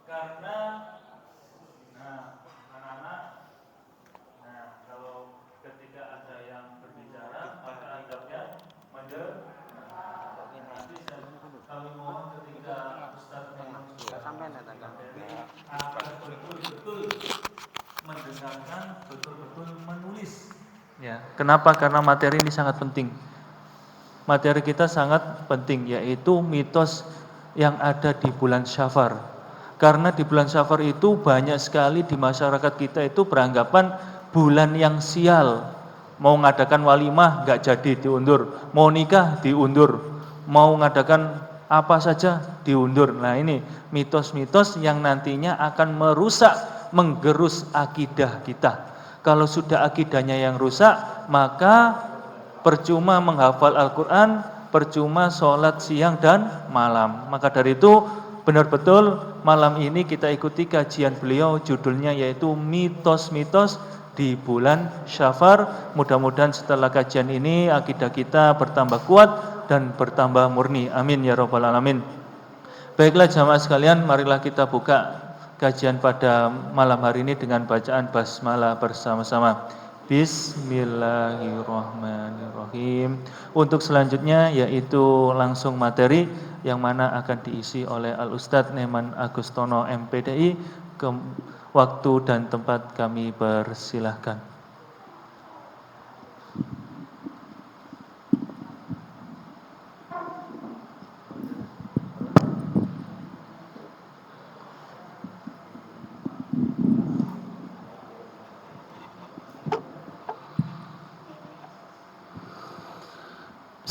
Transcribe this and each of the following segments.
Karena anak-anak, kalau ketika ada yang berbicara maka adabnya nanti kami mohon ketika Ustaz agar betul-betul mendengarkan, betul-betul menulis. Ya, kenapa? Karena materi ini sangat penting. Materi kita sangat penting, yaitu mitos yang ada di bulan Syafar. Karena di bulan Syafar itu banyak sekali di masyarakat kita itu beranggapan bulan yang sial. Mau ngadakan walimah nggak jadi, diundur. Mau nikah diundur. Mau ngadakan apa saja diundur. Nah, ini mitos-mitos yang nantinya akan merusak, menggerus akidah kita. Kalau sudah akidahnya yang rusak, maka percuma menghafal Al-Quran, percuma sholat siang dan malam. Maka dari itu benar-betul malam ini kita ikuti kajian beliau, judulnya yaitu mitos-mitos di bulan Syafar. Mudah-mudahan setelah kajian ini akidah kita bertambah kuat dan bertambah murni. Amin ya rabbal alamin. Baiklah jamaah sekalian, marilah kita buka kajian pada malam hari ini dengan bacaan basmalah bersama-sama. Bismillahirrahmanirrahim. Untuk selanjutnya yaitu langsung materi yang mana akan diisi oleh Al-Ustadz Neman Agustono MPDI. Waktu dan tempat kami persilahkan.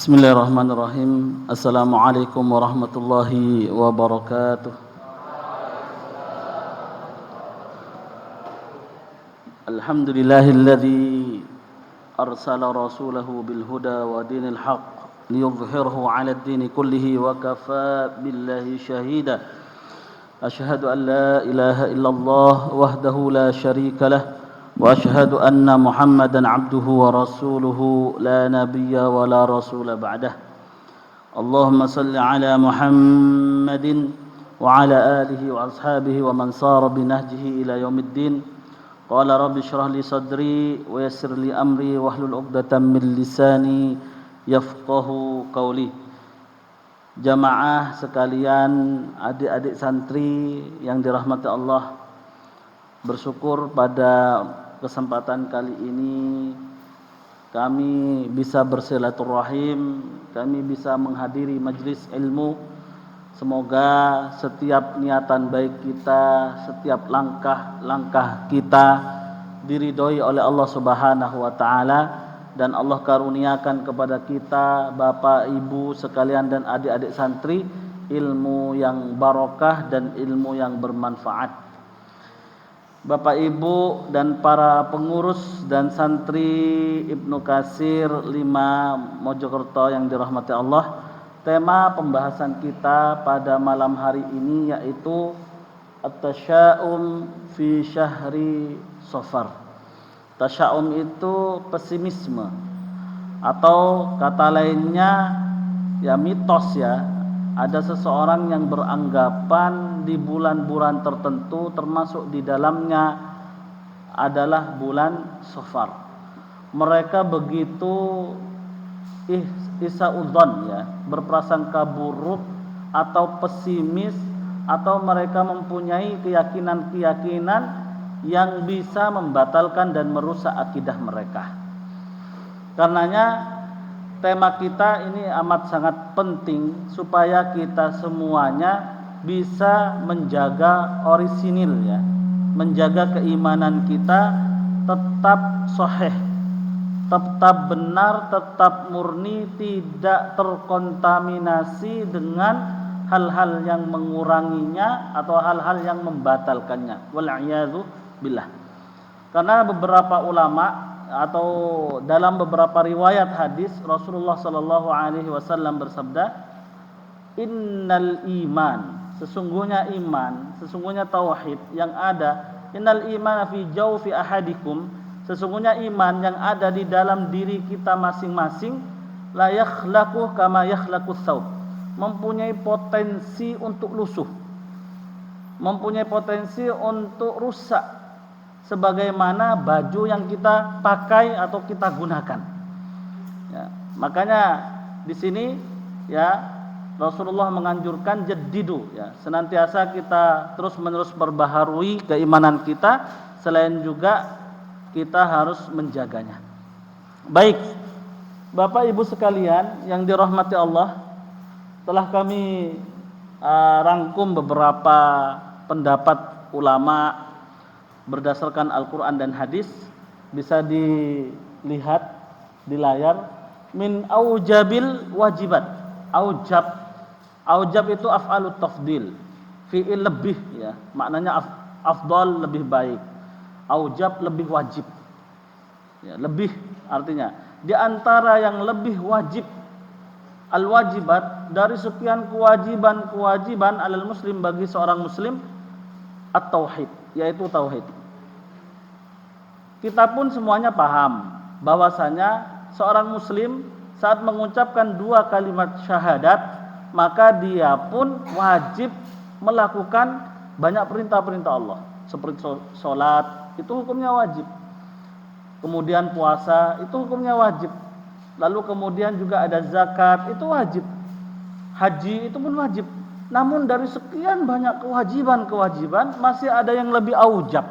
Bismillahirrahmanirrahim. Assalamualaikum warahmatullahi wabarakatuh. Alhamdulillahilladzi arsala rasulahu bil huda wa dinil haqq liyudhhirahu 'ala ad-dini kullihi wa kafaa billahi shahida. Asyhadu an la ilaha illallah wahdahu la syarika lah وأشهد أن محمدا عبده ورسوله لا نبي ولا رسول بعده اللهم صل على محمد وعلى آله وأصحابه ومن صار بنهجه إلى يوم الدين قال رب اشرح لي صدري ويسر لي أمري واحلل عقدة من لساني يفقه قولي. Jamaah sekalian, adik-adik santri yang dirahmati Allah, bersyukur pada kesempatan kali ini kami bisa bersilaturahim, kami bisa menghadiri majlis ilmu. Semoga setiap niatan baik kita, setiap langkah-langkah kita diridhoi oleh Allah Subhanahu wa taala, dan Allah karuniakan kepada kita Bapak Ibu sekalian dan adik-adik santri ilmu yang barokah dan ilmu yang bermanfaat. Bapak Ibu dan para pengurus dan santri Ibnu Katsir 5 Mojokerto yang dirahmati Allah, tema pembahasan kita pada malam hari ini yaitu at-tasya'um fi syahri Safar. Tasya'um itu pesimisme, atau kata lainnya ya mitos ya. Ada seseorang yang beranggapan di bulan-bulan tertentu termasuk di dalamnya adalah bulan Safar. Mereka begitu isa'udzon ya, berprasangka buruk atau pesimis, atau mereka mempunyai keyakinan-keyakinan yang bisa membatalkan dan merusak akidah mereka. Karenanya tema kita ini amat sangat penting supaya kita semuanya bisa menjaga orisinil ya, menjaga keimanan kita tetap sahih, tetap benar, tetap murni, tidak terkontaminasi dengan hal-hal yang menguranginya atau hal-hal yang membatalkannya. Wal'iyadzu billah. Karena beberapa ulama atau dalam beberapa riwayat hadis Rasulullah sallallahu alaihi wasallam bersabda, innal iman, sesungguhnya iman, sesungguhnya tauhid yang ada, innal iman fi jawfi ahadikum, sesungguhnya iman yang ada di dalam diri kita masing-masing, la yakhlaqu kama yakhlaqus saub, mempunyai potensi untuk lusuh. mempunyai potensi untuk rusak sebagaimana baju yang kita pakai atau kita gunakan. Ya, makanya di sini ya Rasulullah menganjurkan jaddidu, ya, senantiasa kita terus-menerus perbaharui keimanan kita, selain juga kita harus menjaganya. Baik, Bapak Ibu sekalian yang dirahmati Allah, telah kami rangkum beberapa pendapat ulama berdasarkan Al-Quran dan hadis. Bisa dilihat di layar. Min aujabil wajibat. Aujab itu af'alut tafdil, fi'il lebih, ya, maknanya afdal lebih baik. Aujab lebih wajib, ya, lebih artinya di antara yang lebih wajib, al-wajibat, dari sekian kewajiban alal muslim, bagi seorang muslim, at-tauhid, yaitu tauhid. Kita pun semuanya paham bahwasanya seorang muslim saat mengucapkan 2 kalimat syahadat, maka dia pun wajib melakukan banyak perintah-perintah Allah, seperti sholat, itu hukumnya wajib. Kemudian puasa, itu hukumnya wajib. Lalu kemudian juga ada zakat, itu wajib. Haji, itu pun wajib. Namun dari sekian banyak kewajiban, masih ada yang lebih aujab,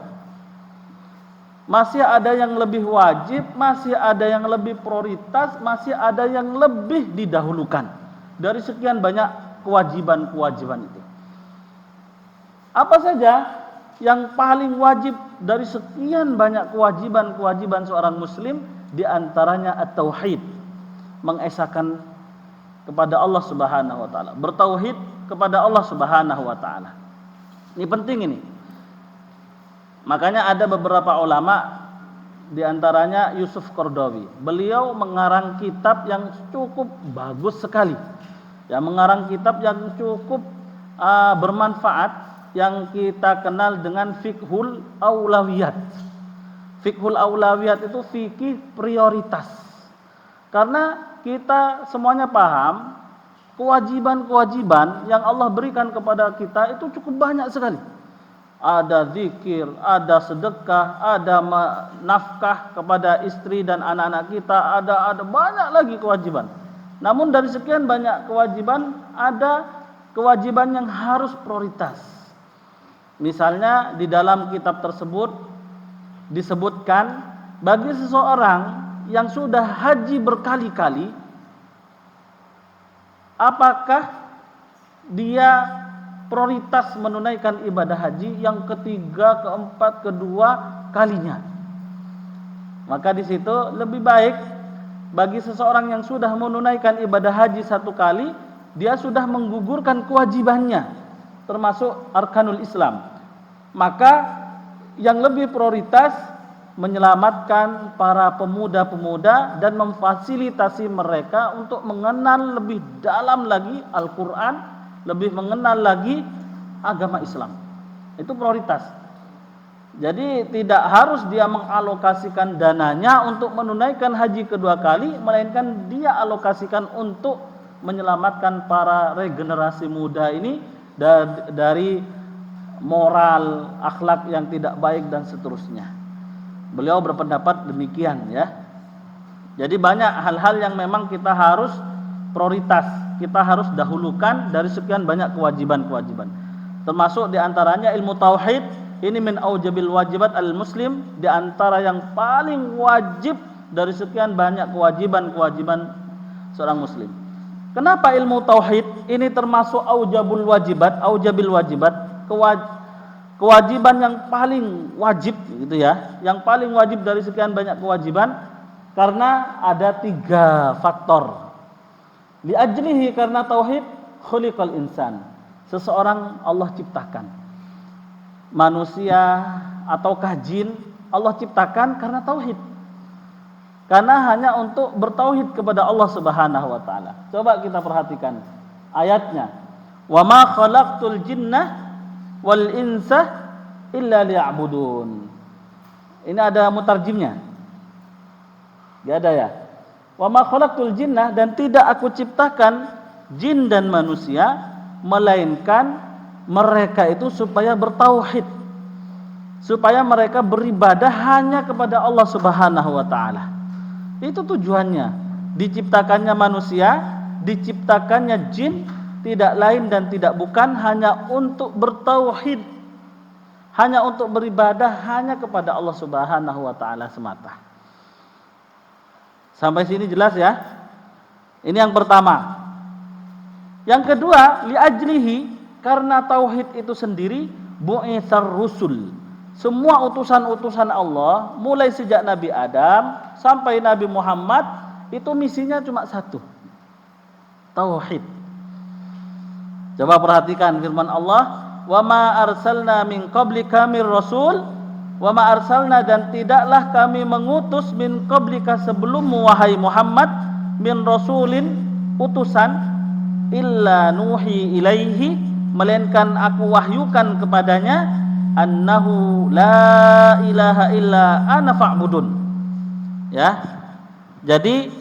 masih ada yang lebih wajib, masih ada yang lebih prioritas, masih ada yang lebih didahulukan dari sekian banyak kewajiban itu. Apa saja yang paling wajib dari sekian banyak kewajiban seorang muslim? Di antaranya at-tauhid, mengesahkan kepada Allah Subhanahu wa taala, bertauhid kepada Allah Subhanahu wa taala. Ini penting ini. Makanya ada beberapa ulama, di antaranya Yusuf Qaradawi. Beliau mengarang kitab yang cukup bagus sekali. Ya, mengarang kitab yang cukup bermanfaat, yang kita kenal dengan fiqhul aulawiyat. Fiqhul aulawiyat itu fikih prioritas. Karena kita semuanya paham kewajiban-kewajiban yang Allah berikan kepada kita itu cukup banyak sekali. Ada zikir, ada sedekah, ada nafkah kepada istri dan anak-anak kita, ada banyak lagi kewajiban. Namun dari sekian banyak kewajiban, ada kewajiban yang harus prioritas. Misalnya di dalam kitab tersebut disebutkan, bagi seseorang yang sudah haji berkali-kali, apakah dia prioritas menunaikan ibadah haji yang ketiga, keempat, kedua kalinya? Maka di situ lebih baik bagi seseorang yang sudah menunaikan ibadah haji 1 kali, dia sudah menggugurkan kewajibannya, termasuk arkanul Islam. Maka yang lebih prioritas menyelamatkan para pemuda-pemuda dan memfasilitasi mereka untuk mengenal lebih dalam lagi Al-Quran, lebih mengenal lagi agama Islam. Itu prioritas. Jadi tidak harus dia mengalokasikan dananya untuk menunaikan haji kedua kali, melainkan dia alokasikan untuk menyelamatkan para regenerasi muda ini dari moral, akhlak yang tidak baik dan seterusnya. Beliau berpendapat demikian, ya. Jadi banyak hal-hal yang memang kita harus prioritas, kita harus dahulukan dari sekian banyak kewajiban. Termasuk diantaranya ilmu tauhid. Ini min aujabil wajibat al-muslim, di antara yang paling wajib dari sekian banyak kewajiban seorang muslim. Kenapa ilmu tauhid ini termasuk aujabil wajibat, kewajiban yang paling wajib, gitu ya, yang paling wajib dari sekian banyak kewajiban? Karena ada 3 faktor. Li ajlihi, karena tauhid, khuliqal insan, seseorang Allah ciptakan. Manusia ataukah jin Allah ciptakan karena tauhid, karena hanya untuk bertauhid kepada Allah Subhanahu wa taala. Coba kita perhatikan ayatnya, wa ma khalaqtul jinna wal insa illa liya'budun. Ini ada mutarjimnya, enggak ada ya? Wa ma khalaqtul jinna, dan tidak aku ciptakan jin dan manusia melainkan mereka itu supaya bertauhid, supaya mereka beribadah hanya kepada Allah Subhanahu wa taala. Itu tujuannya. Diciptakannya manusia, diciptakannya jin, tidak lain dan tidak bukan hanya untuk bertauhid, hanya untuk beribadah hanya kepada Allah Subhanahu wa taala semata. Sampai sini jelas ya? Ini yang pertama. Yang kedua, liajlihi, karena tauhid itu sendiri, bu'itsar rusul. Semua utusan-utusan Allah, mulai sejak Nabi Adam sampai Nabi Muhammad, itu misinya cuma satu, tauhid. Coba perhatikan firman Allah, wa ma arsalna min qablika mir rasul, wa ma arsalna, dan tidaklah kami mengutus min qablika sebelummu wahai Muhammad, min rasulin, utusan, illa nuhi ilaihi, melainkan aku wahyukan kepadanya, annahu la ilaha illa ana fa'budun. Ya. Jadi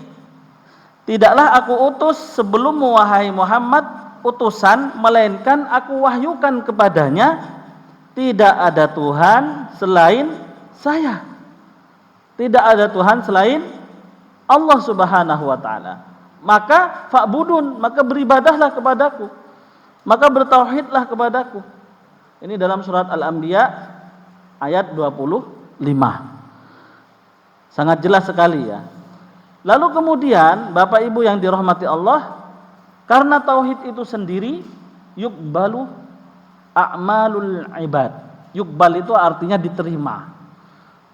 tidaklah aku utus sebelummu wahai Muhammad utusan, melainkan aku wahyukan kepadanya, tidak ada Tuhan selain saya. Tidak ada Tuhan selain Allah Subhanahu wa taala. Maka fa'budun, maka beribadahlah kepadaku, maka bertauhidlah kepadaku. Ini dalam surat Al-Anbiya ayat 25. Sangat jelas sekali ya. Lalu kemudian Bapak Ibu yang dirahmati Allah, karena tauhid itu sendiri, yuqbalu a'malul ibad. Yuqbal itu artinya diterima.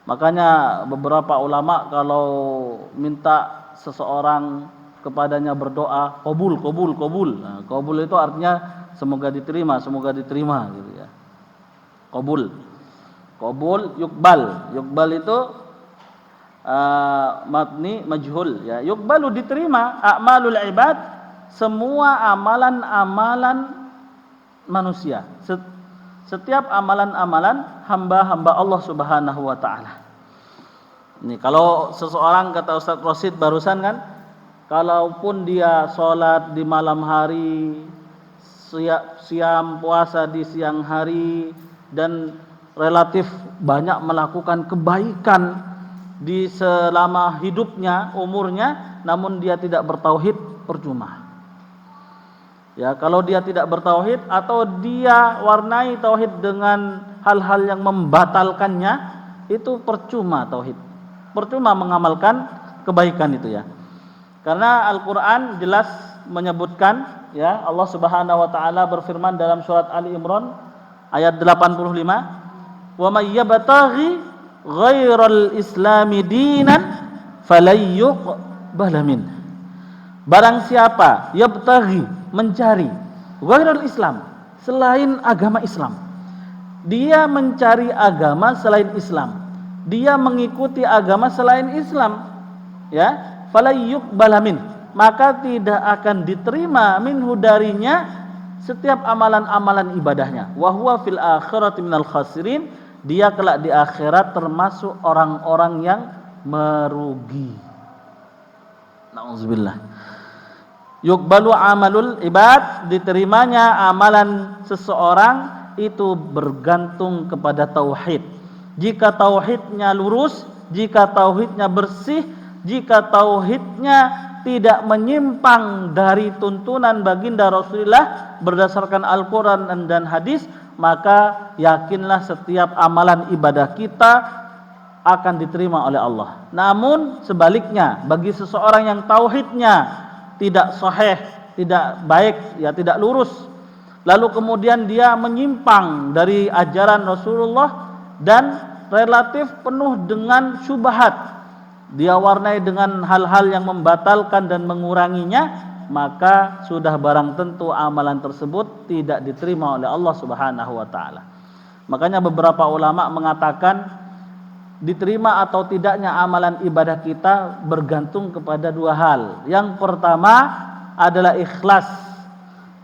Makanya beberapa ulama kalau minta seseorang kepadanya berdoa, qabul. Nah, qabul itu artinya semoga diterima gitu ya. Qabul, yuqbal. Yuqbal itu mabni majhul ya. Yuqbalu diterima, a'malul ibad, semua amalan-amalan manusia. Setiap amalan-amalan hamba-hamba Allah Subhanahu wa taala. Ini kalau seseorang, kata Ustaz Rosid barusan kan, kalaupun dia sholat di malam hari, siam puasa di siang hari, dan relatif banyak melakukan kebaikan di selama hidupnya, umurnya, namun dia tidak bertauhid, percuma. Ya, kalau dia tidak bertauhid atau dia warnai tauhid dengan hal-hal yang membatalkannya, itu percuma tauhid. Percuma mengamalkan kebaikan itu ya. Karena Al-Qur'an jelas menyebutkan ya, Allah Subhanahu wa taala berfirman dalam surat Ali Imran ayat 85, "Wa may yabtaghi ghairal islami dinan falayyuqbala min." Barang siapa yabtaghi, mencari, ghairal Islam, selain agama Islam, dia mencari agama selain Islam, dia mengikuti agama selain Islam, ya, falayyuqbala min, maka tidak akan diterima minhu darinya setiap amalan-amalan ibadahnya. Wa huwa fil akhirati minal khasirin, dia kelak di akhirat termasuk orang-orang yang merugi. Nauzubillah. Yuqbalu amalul ibad, diterimanya amalan seseorang itu bergantung kepada tauhid. Jika tauhidnya lurus, jika tauhidnya bersih, jika tauhidnya tidak menyimpang dari tuntunan baginda Rasulullah berdasarkan Al-Quran dan hadis, maka yakinlah setiap amalan ibadah kita akan diterima oleh Allah. Namun sebaliknya, bagi seseorang yang tauhidnya tidak sahih, tidak baik, ya tidak lurus, lalu kemudian dia menyimpang dari ajaran Rasulullah dan relatif penuh dengan syubhat, dia warnai dengan hal-hal yang membatalkan dan menguranginya, maka sudah barang tentu amalan tersebut tidak diterima oleh Allah Subhanahu wa taala. Makanya beberapa ulama mengatakan diterima atau tidaknya amalan ibadah kita bergantung kepada dua hal. Yang pertama adalah ikhlas.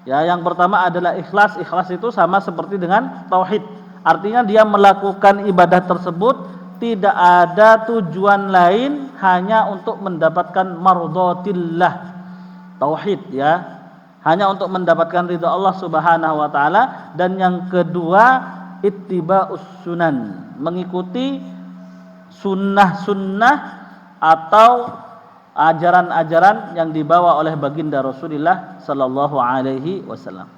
Ya, yang pertama adalah ikhlas. Ikhlas itu sama seperti dengan tauhid. Artinya dia melakukan ibadah tersebut tidak ada tujuan lain hanya untuk mendapatkan mardhatillah. Tauhid ya. hanya untuk mendapatkan ridha Allah Subhanahu wa taala. Dan yang kedua, ittiba'us sunan, mengikuti sunnah-sunnah atau ajaran-ajaran yang dibawa oleh baginda Rasulullah sallallahu alaihi wasallam.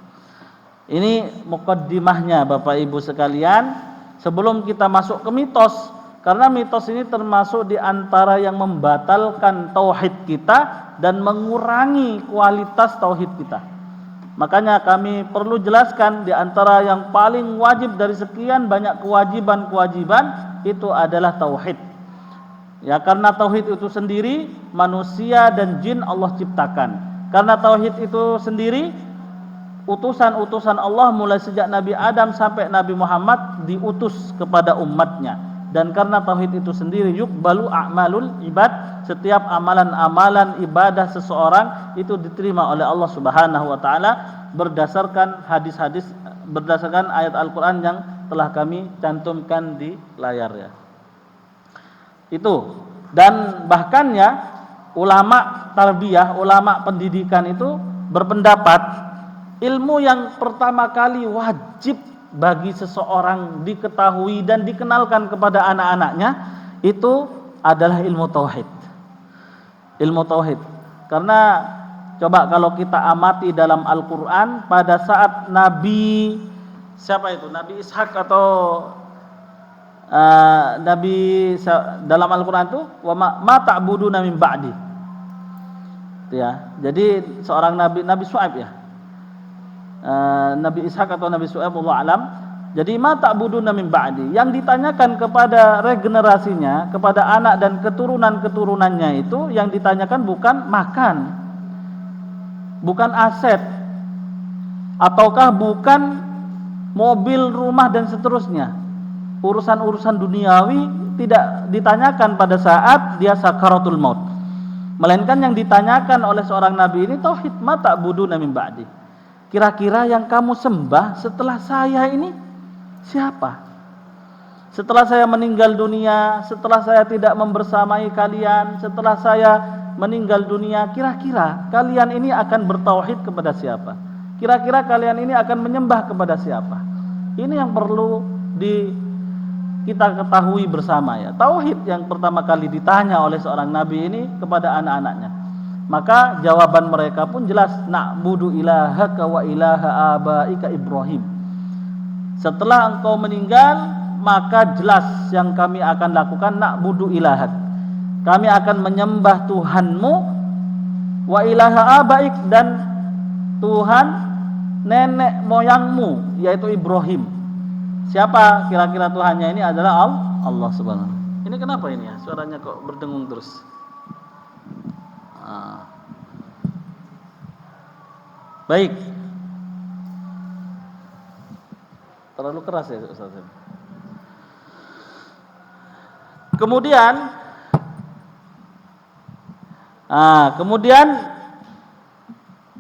Ini mukaddimahnya Bapak Ibu sekalian, sebelum kita masuk ke mitos, karena mitos ini termasuk di antara yang membatalkan tauhid kita dan mengurangi kualitas tauhid kita. Makanya kami perlu jelaskan, di antara yang paling wajib dari sekian banyak kewajiban-kewajiban itu adalah tauhid. Ya, karena tauhid itu sendiri manusia dan jin Allah ciptakan. Karena tauhid itu sendiri utusan-utusan Allah mulai sejak Nabi Adam sampai Nabi Muhammad diutus kepada umatnya. Dan karena tauhid itu sendiri yuqbalu a'malul ibad, setiap amalan-amalan ibadah seseorang itu diterima oleh Allah Subhanahu wa taala berdasarkan hadis-hadis, berdasarkan ayat Al-Qur'an yang telah kami cantumkan di layar ya. Itu. Dan bahkan ya, ulama tarbiyah, ulama pendidikan itu berpendapat ilmu yang pertama kali wajib bagi seseorang diketahui dan dikenalkan kepada anak-anaknya itu adalah ilmu tauhid. Ilmu tauhid. Karena coba kalau kita amati dalam Al-Qur'an, pada saat Nabi siapa itu? Nabi Ishak atau Nabi dalam Al-Qur'an itu ma ta'buduna min ba'di. Ya. Jadi seorang Nabi Syuaib ya. Nabi Ishak atau Nabi Syuaib, Allah alam. Jadi ma ta'buduna min ba'di, yang ditanyakan kepada regenerasinya, kepada anak dan keturunan-keturunannya itu yang ditanyakan bukan makan, bukan aset, ataukah bukan mobil, rumah dan seterusnya. Urusan-urusan duniawi tidak ditanyakan pada saat dia sakaratul maut. Melainkan yang ditanyakan oleh seorang nabi ini tauhid, ma ta'buduna min ba'di. Kira-kira yang kamu sembah setelah saya ini siapa? Setelah saya meninggal dunia, setelah saya tidak membersamai kalian, setelah saya meninggal dunia, kira-kira kalian ini akan bertauhid kepada siapa? Kira-kira kalian ini akan menyembah kepada siapa? Ini yang perlu kita ketahui bersama ya. Tauhid yang pertama kali ditanya oleh seorang nabi ini kepada anak-anaknya. Maka jawaban mereka pun jelas, na'budu ilahaka wa ilaha abaika Ibrahim. Setelah engkau meninggal, maka jelas yang kami akan lakukan, na'budu ilahak, kami akan menyembah Tuhanmu, wa ilaha abaik, dan Tuhan nenek moyangmu yaitu Ibrahim. Siapa kira-kira Tuhannya ini? Adalah Allah Subhanahu. Ini kenapa ini ya? Suaranya kok berdengung terus. Baik. Terlalu keras ya Ustaz. Kemudian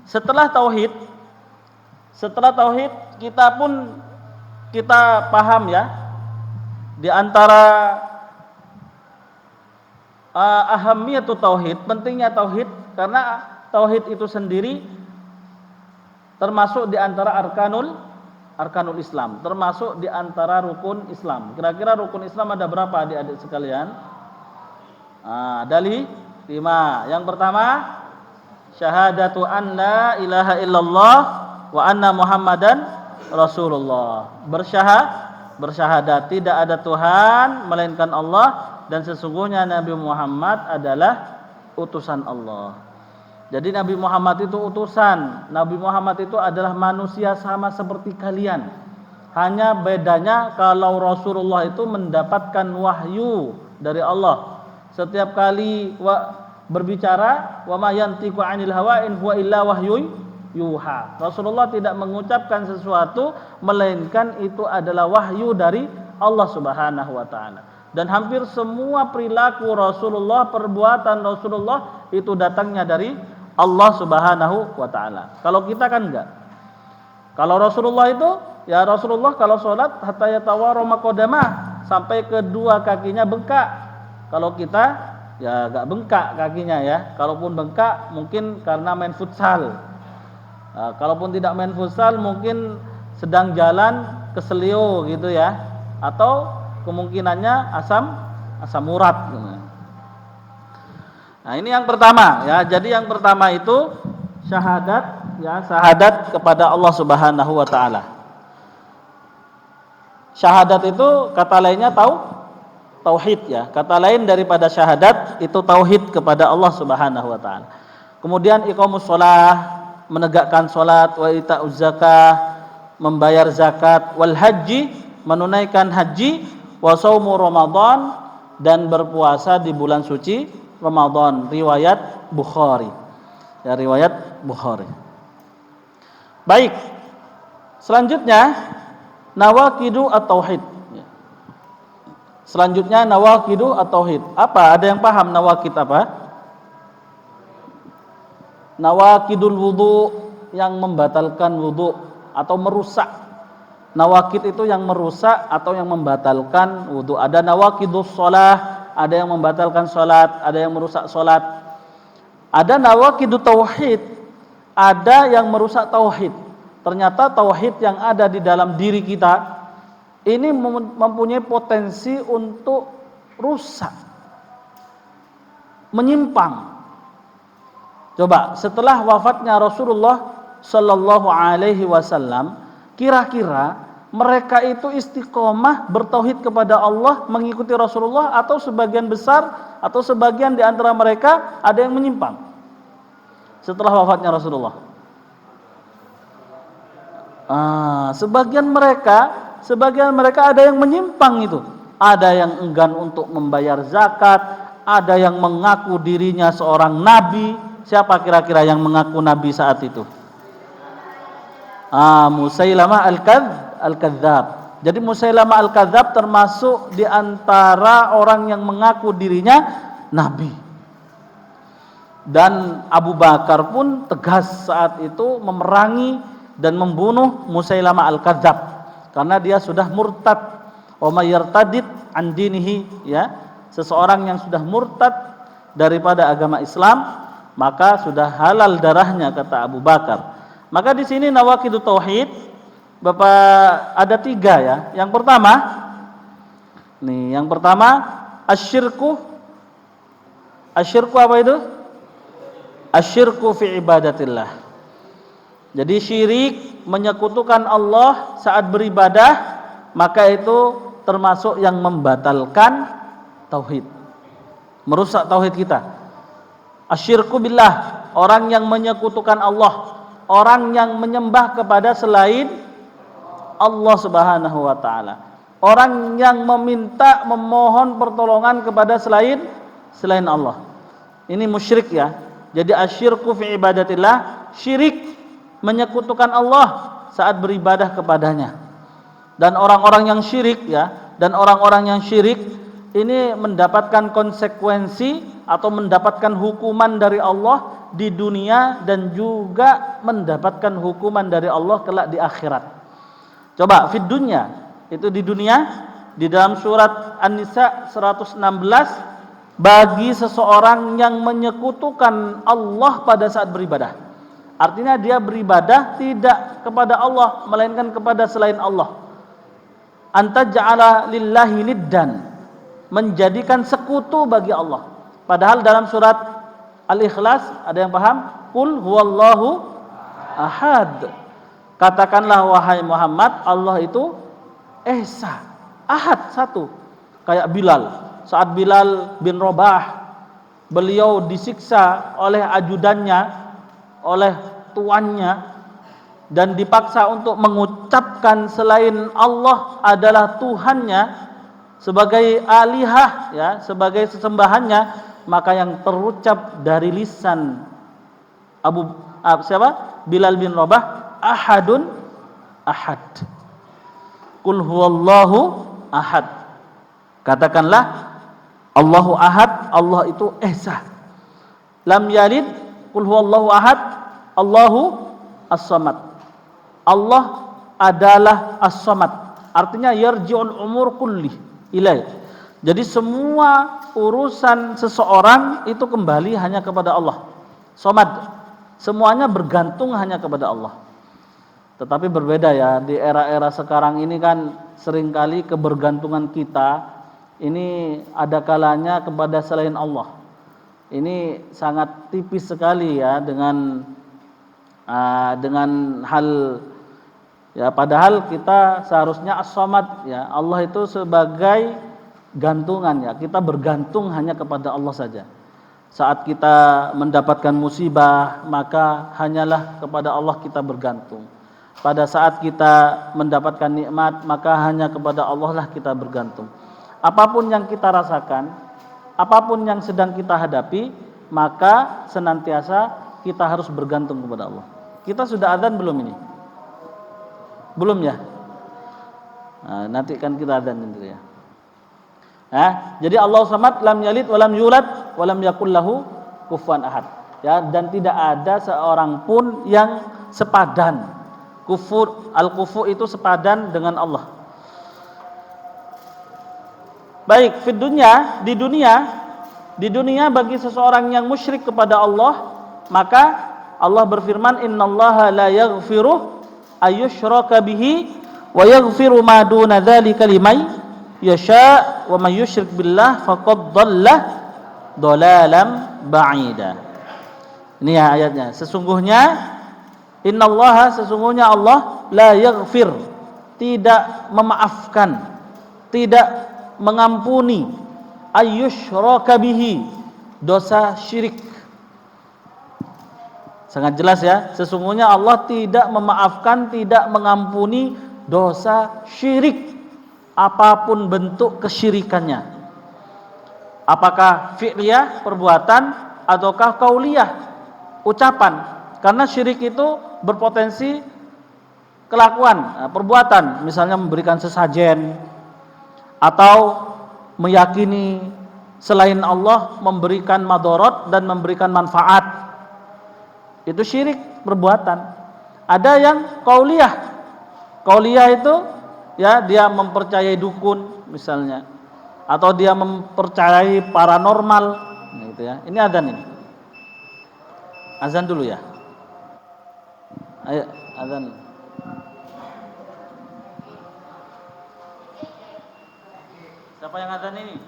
setelah tauhid kita paham ya, di antara ahamiyatu tauhid, pentingnya tauhid, karena tauhid itu sendiri termasuk di antara arkanul Islam, termasuk di antara rukun Islam. Kira-kira rukun Islam ada berapa adik-adik sekalian? Ada 5. Yang pertama, syahadatu an la ilaha illallah wa anna Muhammadan Rasulullah. Bersyahadat tidak ada Tuhan melainkan Allah dan sesungguhnya Nabi Muhammad adalah utusan Allah. Jadi Nabi Muhammad itu utusan. Nabi Muhammad itu adalah manusia sama seperti kalian. Hanya bedanya kalau Rasulullah itu mendapatkan wahyu dari Allah. Setiap kali berbicara, wa ma yantiqu 'anil hawa in huwa illa wahyun yuha. Rasulullah tidak mengucapkan sesuatu melainkan itu adalah wahyu dari Allah Subhanahu wa taala. Dan hampir semua perilaku Rasulullah, perbuatan Rasulullah itu datangnya dari Allah Subhanahu wa taala. Kalau kita kan enggak. Kalau Rasulullah itu, ya Rasulullah kalau sholat hatta yatawarra maqadamah, sampai kedua kakinya bengkak. Kalau kita ya enggak bengkak kakinya ya. Kalaupun bengkak mungkin karena main futsal. Kalaupun tidak main futsal mungkin sedang jalan ke Selio gitu ya, atau kemungkinannya asam urat. Nah, ini yang pertama ya. Jadi yang pertama itu syahadat ya, syahadat kepada Allah Subhanahu wa taala. Syahadat itu kata lainnya tauhid ya. Kata lain daripada syahadat itu tauhid kepada Allah Subhanahu wa taala. Kemudian iqamus shalah, menegakkan salat, wa ita'uz zakah, membayar zakat, wal haji, menunaikan haji, wa shaumu ramadan, dan berpuasa di bulan suci Ramadan. Riwayat Bukhari. Ya, riwayat Bukhari. Baik. Selanjutnya nawaqidu at-tauhid. Selanjutnya nawaqidu at-tauhid. Apa? Ada yang paham nawaqid apa? Nawaqidul wudu, yang membatalkan wudu atau merusak. Nawaqid itu yang merusak atau yang membatalkan wudu. Ada nawaqidus shalah, ada yang membatalkan salat, ada yang merusak salat. Ada nawaqidut tauhid, ada yang merusak tauhid. Ternyata tauhid yang ada di dalam diri kita ini mempunyai potensi untuk rusak, menyimpang. Coba setelah wafatnya Rasulullah Sallallahu Alaihi Wasallam, kira-kira mereka itu istiqomah bertauhid kepada Allah, mengikuti Rasulullah, atau sebagian besar atau sebagian di antara mereka ada yang menyimpang setelah wafatnya Rasulullah? Sebagian mereka ada yang menyimpang itu. Ada yang enggan untuk membayar zakat, ada yang mengaku dirinya seorang nabi. Siapa kira-kira yang mengaku nabi saat itu? Musailamah al-Kadzdzab. Jadi Musailamah al-Kadzdzab termasuk di antara orang yang mengaku dirinya nabi. Dan Abu Bakar pun tegas saat itu memerangi dan membunuh Musailamah al-Kadzdzab karena dia sudah murtad. Wa may yartadid an dinihi, ya, seseorang yang sudah murtad daripada agama Islam maka sudah halal darahnya, kata Abu Bakar. Maka di sini nawaqidut tauhid Bapak ada 3 ya. Yang pertama asyirku apa itu? Asyirku fi ibadatillah. Jadi syirik, menyekutukan Allah saat beribadah, maka itu termasuk yang membatalkan tauhid, merusak tauhid kita. Asyirku billah, orang yang menyekutukan Allah, orang yang menyembah kepada selain Allah Subhanahu wa taala, orang yang memohon pertolongan kepada selain Allah. Ini musyrik ya. Jadi asyirku fi ibadatillah, syirik, menyekutukan Allah saat beribadah kepadanya. Dan orang-orang yang syirik ya, dan orang-orang yang syirik ini mendapatkan konsekuensi atau mendapatkan hukuman dari Allah di dunia dan juga mendapatkan hukuman dari Allah kelak di akhirat. Coba fid dunya, itu di dunia, di dalam surat An-Nisa 116, bagi seseorang yang menyekutukan Allah pada saat beribadah. Artinya dia beribadah tidak kepada Allah melainkan kepada selain Allah. Anta ja'ala lillahi niddan, menjadikan sekutu bagi Allah. Padahal dalam surat Al-Ikhlas ada yang paham? Qul huwallahu ahad. Katakanlah wahai Muhammad, Allah itu esa, ahad, satu. Kayak Bilal. Saat Bilal bin Rabah, beliau disiksa oleh ajudannya, oleh tuannya, dan dipaksa untuk mengucapkan selain Allah adalah Tuhannya sebagai alihah ya, sebagai sesembahannya, maka yang terucap dari lisan Bilal bin Rabah, ahadun ahad. Qul huwallahu ahad. Katakanlah Allahu ahad, Allah itu esa. Lam yalid, qul huwallahu ahad, Allahu as-samad. Allah adalah as-samad. Artinya yarji'ul umur kulli ilaih. Jadi semua urusan seseorang itu kembali hanya kepada Allah. Somad. Semuanya bergantung hanya kepada Allah. Tetapi berbeda ya, di era-era sekarang ini kan seringkali kebergantungan kita ini ada kalanya kepada selain Allah. Ini sangat tipis sekali ya dengan hal ya, padahal kita seharusnya as-samad ya. Allah itu sebagai gantungan ya. Kita bergantung hanya kepada Allah saja. Saat kita mendapatkan musibah, maka hanyalah kepada Allah kita bergantung. Pada saat kita mendapatkan nikmat, maka hanya kepada Allah lah kita bergantung. Apapun yang kita rasakan, apapun yang sedang kita hadapi, maka senantiasa kita harus bergantung kepada Allah. Kita sudah adzan belum ini? Belum ya? Nah, nanti kan kita adzan nanti ya. Jadi Allah Samad, lam yalid walam yulad walam yakul lahu kufuwan ahad. Ya, dan tidak ada seorang pun yang sepadan. Al-kufu itu sepadan dengan Allah. Baik, di dunia bagi seseorang yang musyrik kepada Allah, maka Allah berfirman, innallaha la yaghfiru ayyushraka bihi wa yaghfiru ma duna dzalika liman yasha wa may yusyrik billah faqad dhalla dhalalan ba'ida. Ini ya ayatnya. Sesungguhnya sesungguhnya Allah la yaghfir, tidak memaafkan, tidak mengampuni, ayyushraka bihi, dosa syirik. Sangat jelas ya, sesungguhnya Allah tidak memaafkan, tidak mengampuni dosa syirik, apapun bentuk kesyirikannya, apakah fi'liyah perbuatan ataukah qauliyah ucapan, karena syirik itu berpotensi kelakuan, perbuatan, misalnya memberikan sesajen atau meyakini selain Allah memberikan madorot dan memberikan manfaat, itu syirik perbuatan. Ada yang qauliyah itu ya, dia mempercayai dukun misalnya, atau dia mempercayai paranormal gitu ya. Ini adzan ini. Azan dulu ya. Ayo azan. Siapa yang azan ini?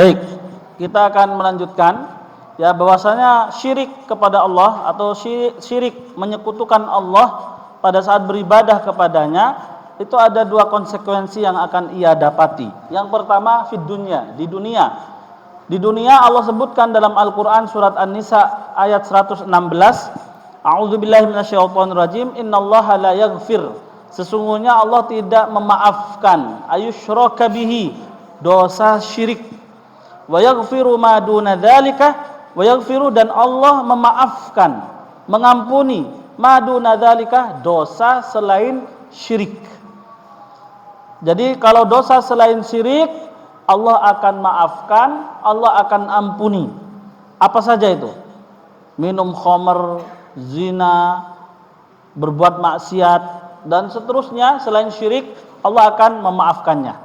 Baik, kita akan melanjutkan ya, bahwasanya syirik kepada Allah atau syirik menyekutukan Allah pada saat beribadah kepadanya itu ada dua konsekuensi yang akan ia dapati. Yang pertama fid dunya, di dunia. Di dunia Allah sebutkan dalam Al-Qur'an surat An-Nisa ayat 116, A'udzubillahi minasyaitonirrajim, innallaha la yaghfir. Sesungguhnya Allah tidak memaafkan ayyusyraka bihi, dosa syirik. Wa yaghfiru ma duna dzalika, wa yaghfiru, dan Allah memaafkan, mengampuni ma duna dzalika, dosa selain syirik. Jadi kalau dosa selain syirik Allah akan maafkan, Allah akan ampuni. Apa saja itu? Minum khamr, zina, berbuat maksiat dan seterusnya selain syirik, Allah akan memaafkannya.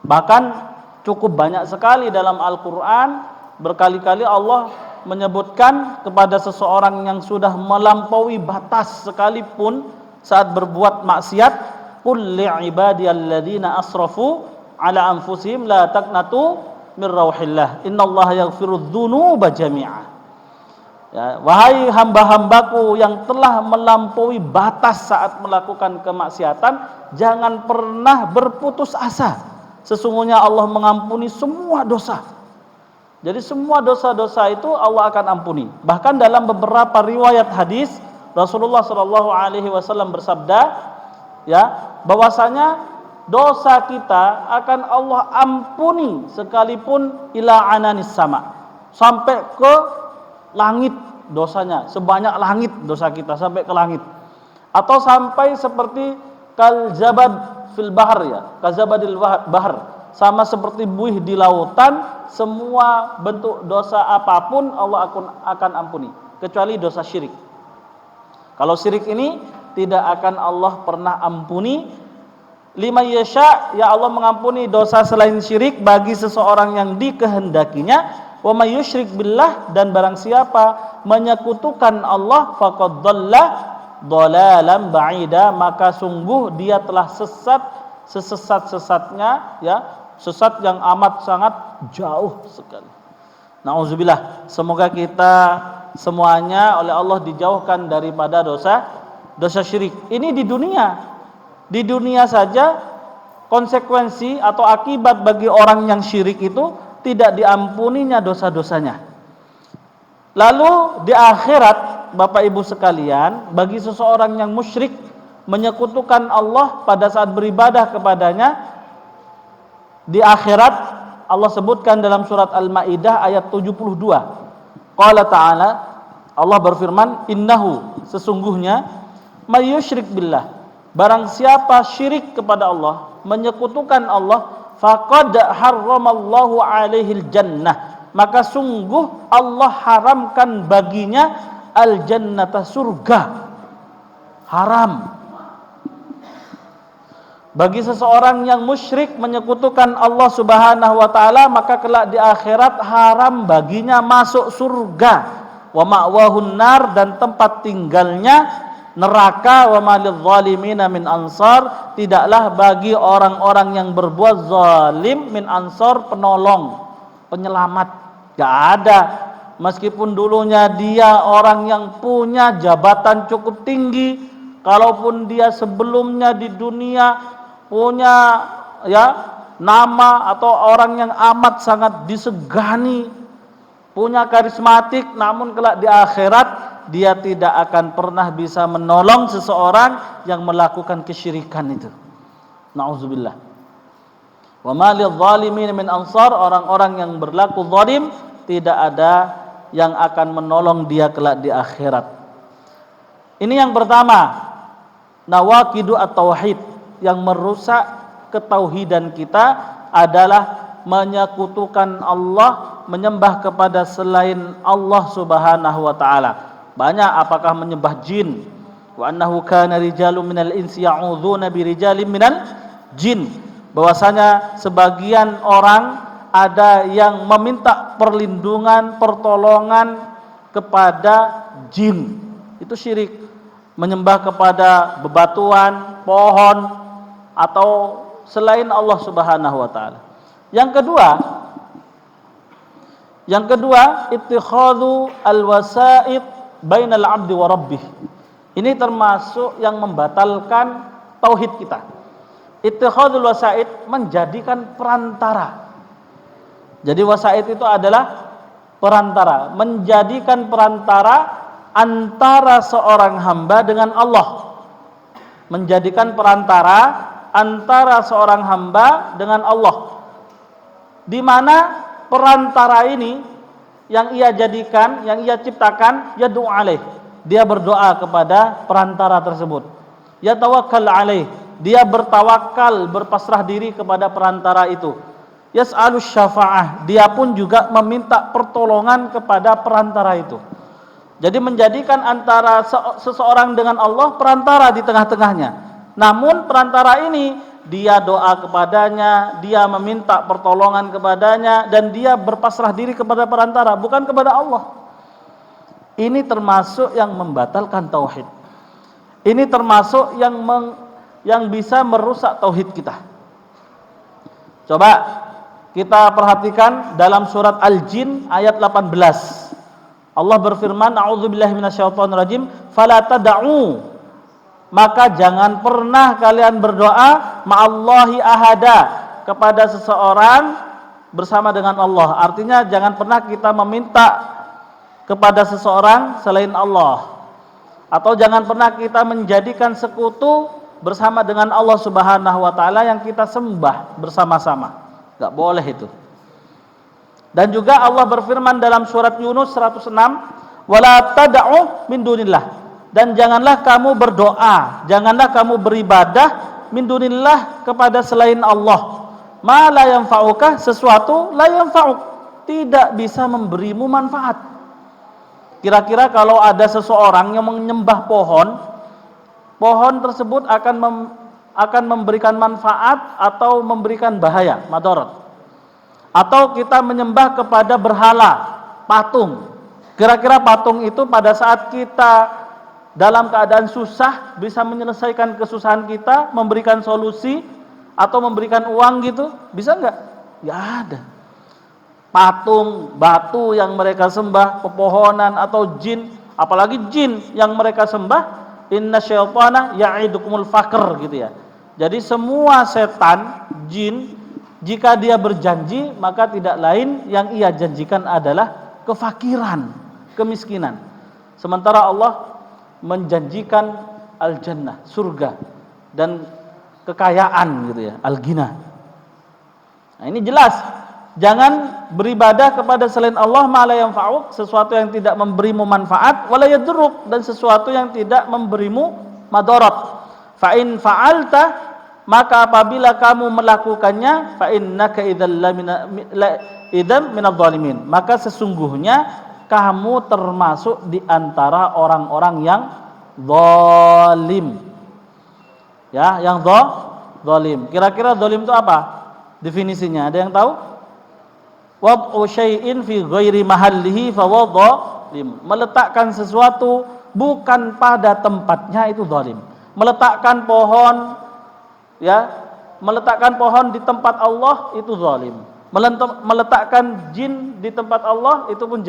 Bahkan cukup banyak sekali dalam Al-Qur'an, berkali-kali Allah menyebutkan kepada seseorang yang sudah melampaui batas sekalipun saat berbuat maksiat, qul li'ibadiyalladzina asrafu ala anfusihim la taqnatu min rauhillah innallaha yaghfirudz dzunuba jami'a. Ya, wahai hamba-hambaku yang telah melampaui batas saat melakukan kemaksiatan, jangan pernah berputus asa. Sesungguhnya Allah mengampuni semua dosa. Jadi semua dosa-dosa itu Allah akan ampuni. Bahkan dalam beberapa riwayat hadis Rasulullah Shallallahu Alaihi Wasallam bersabda, ya, bahwasanya dosa kita akan Allah ampuni sekalipun ila ananis sama, sampai ke langit dosanya, sebanyak langit dosa kita sampai ke langit, atau sampai seperti kal zabad fil bahar, ya, kazabadil bahar, sama seperti buih di lautan. Semua bentuk dosa apapun Allah akan ampuni kecuali dosa syirik. Kalau syirik ini tidak akan Allah pernah ampuni. Lima yasha, ya Allah mengampuni dosa selain syirik bagi seseorang yang dikehendakinya. Wa may yusyrik billah, dan barang siapa menyekutukan Allah, faqad dhalla dhalalan ba'ida, maka sungguh dia telah sesat sesesat-sesatnya, ya, sesat yang amat sangat jauh sekali. Nauzubillah. Semoga kita semuanya oleh Allah dijauhkan daripada dosa syirik. Ini di dunia. Di dunia saja konsekuensi atau akibat bagi orang yang syirik itu tidak diampuninya dosa-dosanya. Lalu di akhirat, Bapak Ibu sekalian, bagi seseorang yang musyrik menyekutukan Allah pada saat beribadah kepadanya, di akhirat Allah sebutkan dalam surat Al-Maidah ayat 72. Qala ta'ala, Allah berfirman, innahu, sesungguhnya, may yusyrik billah, barang siapa syirik kepada Allah, menyekutukan Allah, faqad harramallahu alaihil jannah, maka sungguh Allah haramkan baginya al-jannata, surga. Haram. Bagi seseorang yang musyrik menyekutukan Allah Subhanahu wa taala, maka kelak di akhirat haram baginya masuk surga. Wa ma'wahun nar, dan tempat tinggalnya neraka. Wa malidh zalimina min ansar, tidaklah bagi orang-orang yang berbuat zalim min ansar, penolong, penyelamat. Gak ada. Meskipun dulunya dia orang yang punya jabatan cukup tinggi, kalaupun dia sebelumnya di dunia punya, ya, nama atau orang yang amat sangat disegani, punya karismatik, namun kelak di akhirat dia tidak akan pernah bisa menolong seseorang yang melakukan kesyirikan itu. Nauzubillah. Wa ma lidh zalimin min ansar, orang-orang yang berlaku zalim tidak ada yang akan menolong dia kelak di akhirat. Ini yang pertama, nawaqidu at-tauhid, yang merusak ketauhidan kita adalah menyekutukan Allah, menyembah kepada selain Allah Subhanahu wa taala. Banyak, apakah menyembah jin, wa annahu kana rijalun minal insi ya'udzuna birijalin minal jin, bahwasanya sebagian orang ada yang meminta perlindungan, pertolongan kepada jin. Itu syirik, menyembah kepada bebatuan, pohon, atau selain Allah Subhanahu wa taala. Yang kedua, Yang kedua, ittikhadhu al-wasa'id bainal 'abdi wa rabbih. Ini termasuk yang membatalkan tauhid kita. Ittikhadul wasa'id, menjadikan perantara. Jadi wasa'id itu adalah perantara, menjadikan perantara antara seorang hamba dengan Allah. Menjadikan perantara antara seorang hamba dengan Allah. Di mana perantara ini yang ia jadikan, yang ia ciptakan, yad'u alaih. Dia berdoa kepada perantara tersebut. Ya tawakkal alaih. Dia bertawakal, berpasrah diri kepada perantara itu. Yas'alus syafa'ah. Dia pun juga meminta pertolongan kepada perantara itu. Jadi menjadikan antara seseorang dengan Allah perantara di tengah-tengahnya. Namun perantara ini dia doa kepadanya, dia meminta pertolongan kepadanya, dan dia berpasrah diri kepada perantara, bukan kepada Allah. Ini termasuk yang membatalkan tauhid. Ini termasuk yang bisa merusak tauhid kita. Coba kita perhatikan dalam surat Al-Jin ayat 18. Allah berfirman, a'udzubillahi minasyaitonirrajim, fala tad'u, maka jangan pernah kalian berdoa ma'allahi ahada, kepada seseorang bersama dengan Allah. Artinya jangan pernah kita meminta kepada seseorang selain Allah, atau jangan pernah kita menjadikan sekutu bersama dengan Allah Subhanahu wa taala yang kita sembah bersama-sama. Enggak boleh itu. Dan juga Allah berfirman dalam surat Yunus 106, wala tad'u min dunillah, dan janganlah kamu berdoa, janganlah kamu beribadah min dunillah, kepada selain Allah, ma la yanfa'uka, sesuatu la yanfa'uk, tidak bisa memberimu manfaat. Kira-kira kalau ada seseorang yang menyembah pohon, pohon tersebut akan memberikan manfaat atau memberikan bahaya, madarat. Atau kita menyembah kepada berhala, patung. Kira-kira patung itu pada saat kita dalam keadaan susah bisa menyelesaikan kesusahan kita, memberikan solusi atau memberikan uang gitu, bisa enggak? Ya ada. Patung, batu yang mereka sembah, pepohonan atau jin, apalagi jin yang mereka sembah, inna syaitana ya'idukumul faqr gitu ya. Jadi semua setan, jin, jika dia berjanji, maka tidak lain yang ia janjikan adalah kefakiran, kemiskinan. Sementara Allah menjanjikan al-jannah, surga, dan kekayaan gitu ya, al-ghina. Nah, ini jelas, jangan beribadah kepada selain Allah ma la yanfa'uk, sesuatu yang tidak memberimu manfaat, wala yadurruk, dan sesuatu yang tidak memberimu madarat. Fa in fa'alta, maka apabila kamu melakukannya, fa innaka idzal minadh dhalimin, maka sesungguhnya kamu termasuk di antara orang-orang yang zalim. Ya, yang zalim. Kira-kira zalim itu apa definisinya? Ada yang tahu? Wad'u syai'in fi ghairi mahallihi fa zalim. Meletakkan sesuatu bukan pada tempatnya itu zalim. Meletakkan pohon, ya, meletakkan pohon di tempat Allah itu zalim. Meletakkan jin di tempat Allah itu pun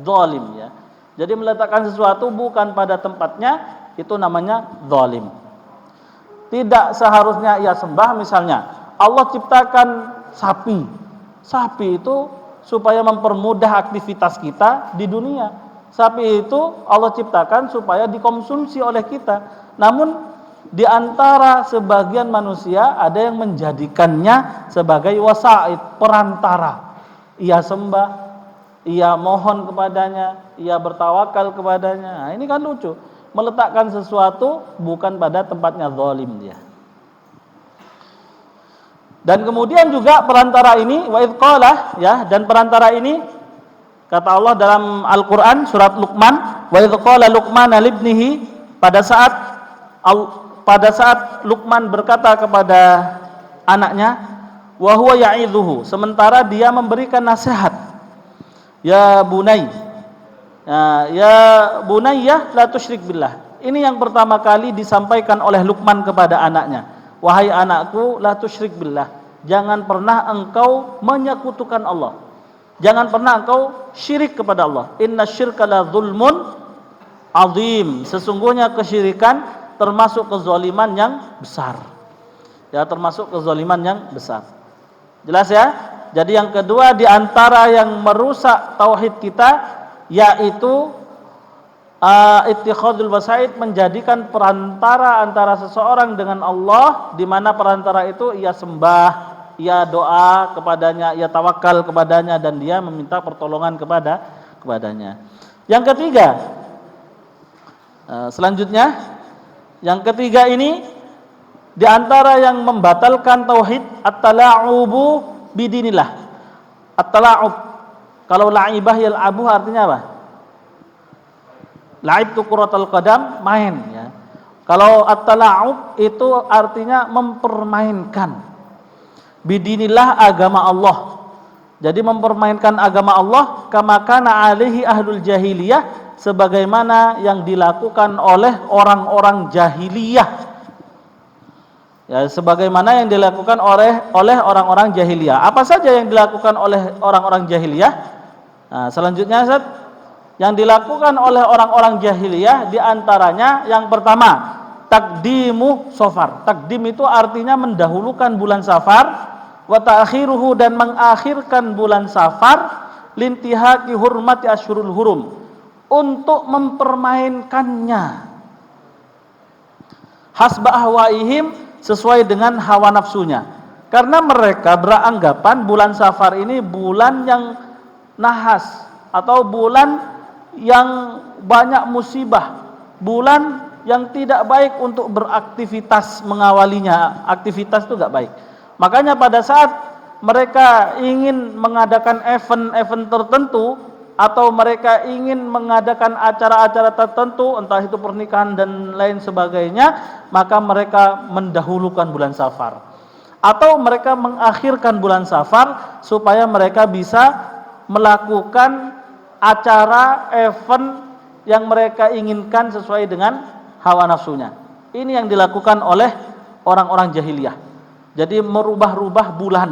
zalim ya. Jadi meletakkan sesuatu bukan pada tempatnya itu namanya zalim. Tidak seharusnya ia sembah. Misalnya Allah ciptakan sapi. Sapi itu supaya mempermudah aktivitas kita di dunia. Sapi itu Allah ciptakan supaya dikonsumsi oleh kita. Namun di antara sebagian manusia ada yang menjadikannya sebagai wasaid, perantara. Ia sembah, ia mohon kepadanya, ia bertawakal kepadanya. Nah, ini kan lucu. Meletakkan sesuatu bukan pada tempatnya, zalim dia. Dan kemudian juga perantara ini wa idz qala, ya, dan perantara ini kata Allah dalam Al-Qur'an surat Luqman, wa idz qala Luqman libnihi, pada saat Luqman berkata kepada anaknya, wa huwa ya'idhuhu, sementara dia memberikan nasihat, ya bunai, ya bunayya la tusyrik billah. Ini yang pertama kali disampaikan oleh Luqman kepada anaknya. Wahai anakku, la tusyrik billah, jangan pernah engkau menyekutukan Allah. Jangan pernah engkau syirik kepada Allah. Inna syirka la zulmun azim. Sesungguhnya kesyirikan termasuk kezaliman yang besar. Ya, termasuk kezaliman yang besar. Jelas ya? Jadi yang kedua di antara yang merusak tauhid kita yaitu ittikhadul wasaid, menjadikan perantara antara seseorang dengan Allah, di mana perantara itu ia sembah, ia doa kepadanya, ia tawakal kepadanya, dan dia meminta pertolongan kepadanya. Yang ketiga, selanjutnya, yang ketiga ini di antara yang membatalkan tauhid at-tala'ubu bidinillah. At-tala'ub, kalau la'ibah yal'abu artinya apa? La'ib itu kuratul qadam, main ya. Kalau at-tala'ub itu artinya mempermainkan bidinillah, agama Allah. Jadi mempermainkan agama Allah kama kana alaihi ahlul jahiliyah, sebagaimana yang dilakukan oleh orang-orang jahiliyah. Ya, sebagaimana yang dilakukan oleh orang-orang jahiliyah. Apa saja yang dilakukan oleh orang-orang jahiliyah? Nah, selanjutnya Ustaz, yang dilakukan oleh orang-orang jahiliyah di antaranya yang pertama, takdimu safar. Takdim itu artinya mendahulukan bulan Safar, wa ta'khiruhu, dan mengakhirkan bulan Safar, lintihaki hurmati asyurul hurum, untuk mempermainkannya hasba ahwaihim, sesuai dengan hawa nafsunya. Karena mereka beranggapan bulan Safar ini bulan yang nahas, atau bulan yang banyak musibah, bulan yang tidak baik untuk beraktivitas mengawalinya. Aktivitas itu tidak baik. Makanya pada saat mereka ingin mengadakan event-event tertentu, atau mereka ingin mengadakan acara-acara tertentu, entah itu pernikahan dan lain sebagainya, maka mereka mendahulukan bulan Safar, atau mereka mengakhirkan bulan Safar supaya mereka bisa melakukan acara event yang mereka inginkan sesuai dengan hawa nafsunya. Ini yang dilakukan oleh orang-orang jahiliyah. Jadi merubah-rubah bulan.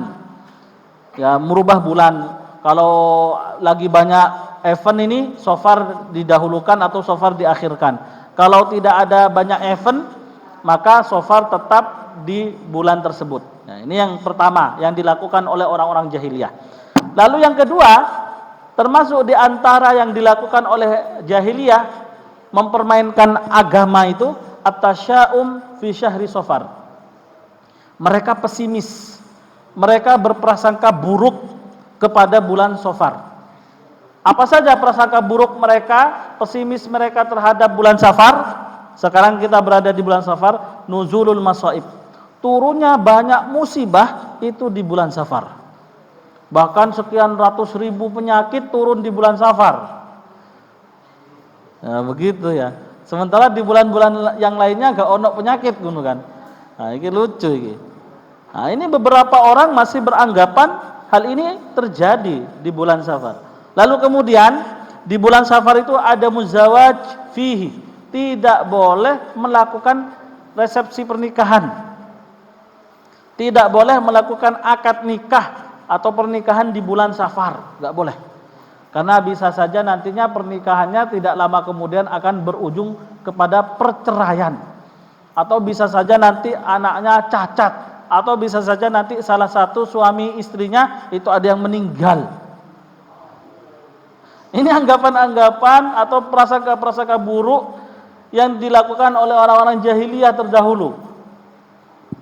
Ya, merubah bulan. Kalau lagi banyak event ini, Safar didahulukan atau Safar diakhirkan. Kalau tidak ada banyak event, maka Safar tetap di bulan tersebut. Nah, ini yang pertama yang dilakukan oleh orang-orang jahiliyah. Lalu yang kedua, termasuk di antara yang dilakukan oleh jahiliyah, mempermainkan agama itu, at-tasya'um fi syahri Safar. Mereka pesimis, mereka berprasangka buruk kepada bulan Safar. Apa saja prasangka buruk mereka, pesimis mereka terhadap bulan Safar? Sekarang kita berada di bulan Safar, nuzulul masaib. Turunnya banyak musibah itu di bulan Safar. Bahkan sekian ratus ribu penyakit turun di bulan Safar. Ya, begitu ya. Sementara di bulan-bulan yang lainnya gak ono penyakit gitu kan. Nah, ini lucu ini. Nah, ini beberapa orang masih beranggapan hal ini terjadi di bulan Safar. Lalu kemudian di bulan Safar itu ada muzawaj fihi, tidak boleh melakukan resepsi pernikahan, tidak boleh melakukan akad nikah atau pernikahan di bulan Safar, nggak boleh. Karena bisa saja nantinya pernikahannya tidak lama kemudian akan berujung kepada perceraian, atau bisa saja nanti anaknya cacat, atau bisa saja nanti salah satu suami istrinya itu ada yang meninggal. Ini anggapan-anggapan atau prasangka-prasangka buruk yang dilakukan oleh orang-orang jahiliyah terdahulu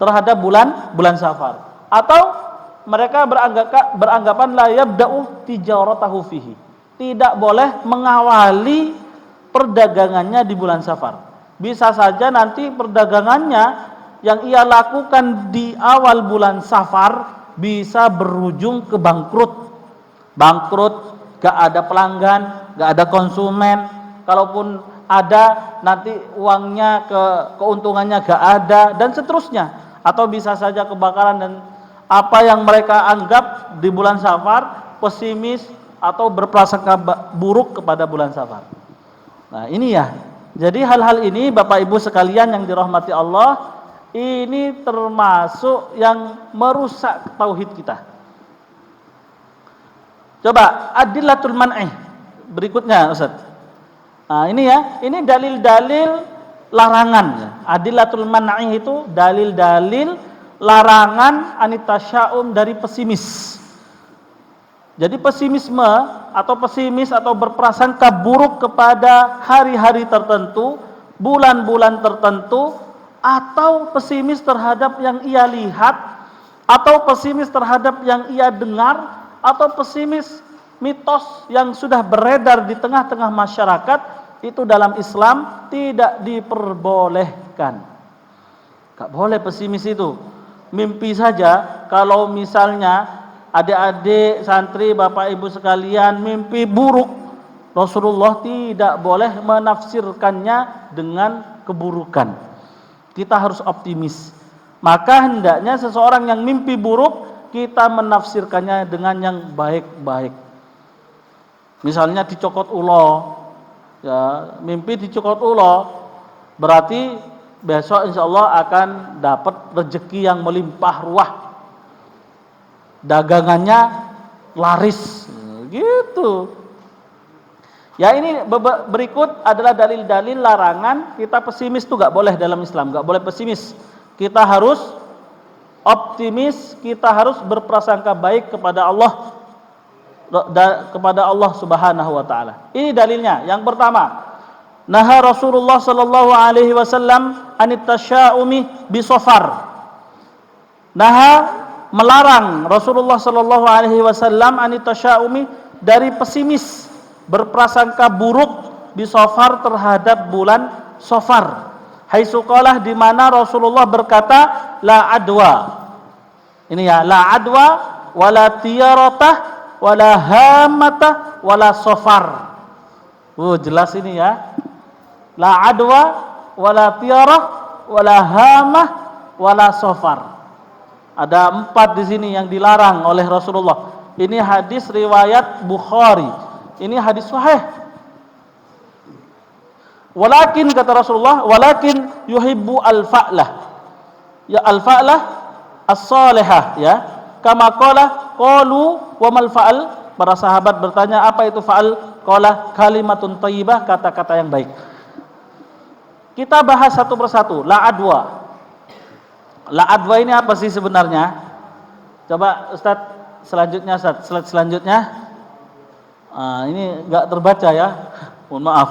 terhadap bulan Safar. Atau mereka beranggapan la yabda'u tijaratahu fihi, tidak boleh mengawali perdagangannya di bulan Safar. Bisa saja nanti perdagangannya yang ia lakukan di awal bulan Safar bisa berujung ke bangkrut, gak ada pelanggan, gak ada konsumen. Kalaupun ada, nanti uangnya, keuntungannya gak ada, dan seterusnya. Atau bisa saja kebakaran, dan apa yang mereka anggap di bulan Safar, pesimis atau berprasangka buruk kepada bulan Safar. Nah, ini ya. Jadi hal-hal ini Bapak Ibu sekalian yang dirahmati Allah, ini termasuk yang merusak tauhid kita. Coba adillatul man'i. Berikutnya Ustaz. Nah, ini ya, ini dalil-dalil larangan ya. Adillatul man'i itu dalil-dalil larangan anitasya'um dari pesimis. Jadi pesimisme atau pesimis atau berprasangka buruk kepada hari-hari tertentu, bulan-bulan tertentu, atau pesimis terhadap yang ia lihat, atau pesimis terhadap yang ia dengar, atau pesimis mitos yang sudah beredar di tengah-tengah masyarakat, itu dalam Islam tidak diperbolehkan. Gak boleh pesimis itu. Mimpi saja, kalau misalnya adik-adik, santri, bapak ibu sekalian mimpi buruk, Rasulullah tidak boleh menafsirkannya dengan keburukan. Kita harus optimis. Maka hendaknya seseorang yang mimpi buruk, kita menafsirkannya dengan yang baik-baik. Misalnya dicokot ulo, ya, mimpi dicokot ulo, berarti besok insya Allah akan dapat rezeki yang melimpah ruah, dagangannya laris, gitu. Ya, ini berikut adalah dalil-dalil larangan kita pesimis tuh gak boleh dalam Islam, gak boleh pesimis. Kita harus optimis, kita harus berprasangka baik kepada Allah, kepada Allah Subhanahu wa taala. Ini dalilnya. Yang pertama, naha Rasulullah sallallahu alaihi wasallam anit tasya'umi bi safar. Naha, melarang Rasulullah sallallahu alaihi wasallam anit tasya'umi dari pesimis, berprasangka buruk bi safar terhadap bulan Safar. Haitsu qala, di mana Rasulullah berkata la adwa. Ini ya, la adwa wala tiyaratah wala hamata wala safar. Jelas ini ya. La adwa wala tiyarah wala hamah wala safar. Ada 4 di sini yang dilarang oleh Rasulullah. Ini hadis riwayat Bukhari. Ini hadis sahih. Walakin, kata Rasulullah, walakin yuhibbu al-fa'lah. Ya, al-fa'lah as-salihah, ya. Kama qala qalu wa mal fa'al. Para sahabat bertanya, apa itu fa'al? Qala kalimatun thayyibah, kata-kata yang baik. Kita bahas satu persatu. La adwa. La adwa ini apa sih sebenarnya? Coba Ustaz selanjutnya, Ustaz, slide selanjutnya. Ini enggak terbaca ya. Mohon maaf.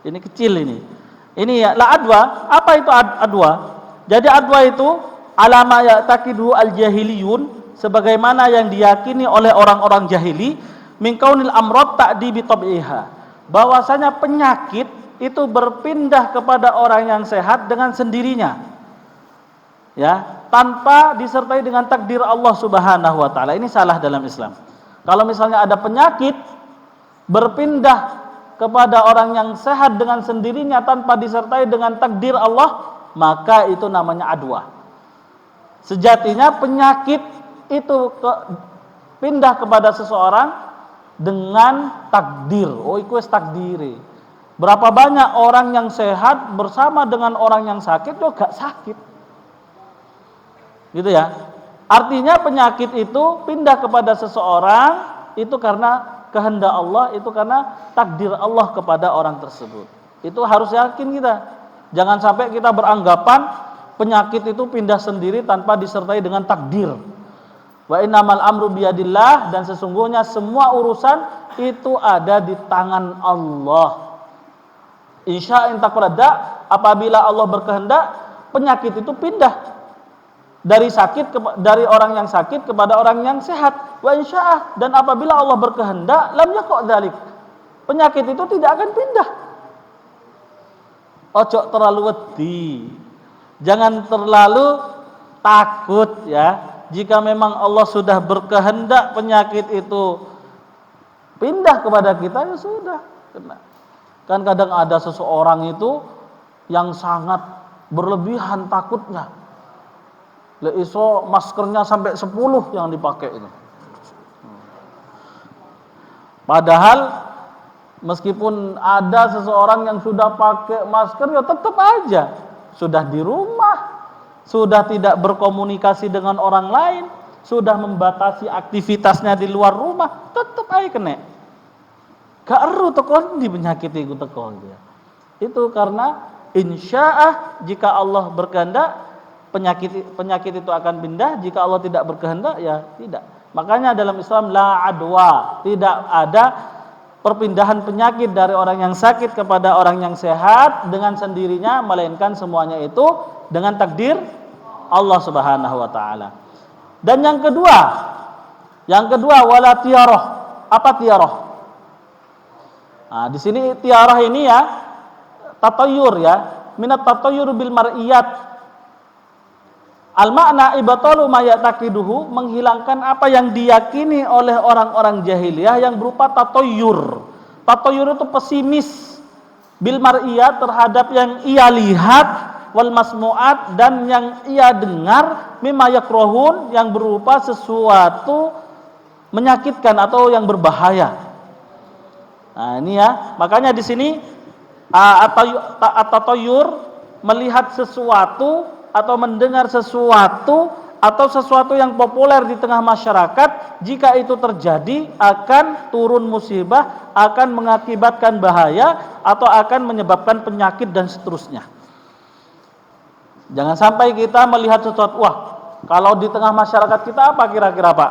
Ini kecil ini. Ini ya, la adwa. Apa itu adwa? Jadi adwa itu alama ya'taqidu al-jahiliyun, sebagaimana yang diyakini oleh orang-orang jahili, min kaunil amrad ta'di bi tab'iha. Bahwasanya penyakit itu berpindah kepada orang yang sehat dengan sendirinya. Ya, tanpa disertai dengan takdir Allah Subhanahu wa taala. Ini salah dalam Islam. Kalau misalnya ada penyakit berpindah kepada orang yang sehat dengan sendirinya tanpa disertai dengan takdir Allah, maka itu namanya adwa. Sejatinya penyakit itu pindah kepada seseorang dengan takdir. Oh, iku wis takdire. Berapa banyak orang yang sehat bersama dengan orang yang sakit juga sakit. Gitu ya. Artinya penyakit itu pindah kepada seseorang itu karena kehendak Allah, itu karena takdir Allah kepada orang tersebut. Itu harus yakin kita. Jangan sampai kita beranggapan penyakit itu pindah sendiri tanpa disertai dengan takdir. Wa innamal amru biyadillah, dan sesungguhnya semua urusan itu ada di tangan Allah. Insya'in taqrada, apabila Allah berkehendak, penyakit itu pindah dari orang yang sakit kepada orang yang sehat. Wa insya'ah, dan apabila Allah berkehendak, lam yaqa' dzalik, penyakit itu tidak akan pindah. Ojo terlalu wedi, jangan terlalu takut ya. Jika memang Allah sudah berkehendak penyakit itu pindah kepada kita, ya sudah. Kan kadang ada seseorang itu yang sangat berlebihan takutnya. Iso maskernya sampai 10 yang dipakai itu. Padahal meskipun ada seseorang yang sudah pakai masker, ya tetap aja sudah di rumah, sudah tidak berkomunikasi dengan orang lain, sudah membatasi aktivitasnya di luar rumah, tetap aja kena. Gak eru tekon di penyakit itu tekon dia. Itu karena insya'ah, jika Allah berkehendak penyakit itu akan pindah, jika Allah tidak berkehendak ya tidak. Makanya dalam Islam la adwa, tidak ada perpindahan penyakit dari orang yang sakit kepada orang yang sehat dengan sendirinya, melainkan semuanya itu dengan takdir Allah Subhanahu wa taala. Dan yang kedua wala tiarah. Apa tiarah? Nah, di sini tiarah ini ya tatayur ya, minat tatayur bil mar'iyat. Al makna ibatalu ma ya'taqiduhu, menghilangkan apa yang diyakini oleh orang-orang jahiliyah yang berupa tatayur. Tatayur itu pesimis bil mar'iyat, terhadap yang ia lihat, wal masmu'at, dan yang ia dengar, mimma yakrahun, yang berupa sesuatu menyakitkan atau yang berbahaya. Nah, ini ya, makanya di sini at-tatayur, melihat sesuatu atau mendengar sesuatu atau sesuatu yang populer di tengah masyarakat, jika itu terjadi akan turun musibah, akan mengakibatkan bahaya atau akan menyebabkan penyakit dan seterusnya. Jangan sampai kita melihat sesuatu, wah, kalau di tengah masyarakat kita apa kira-kira Pak?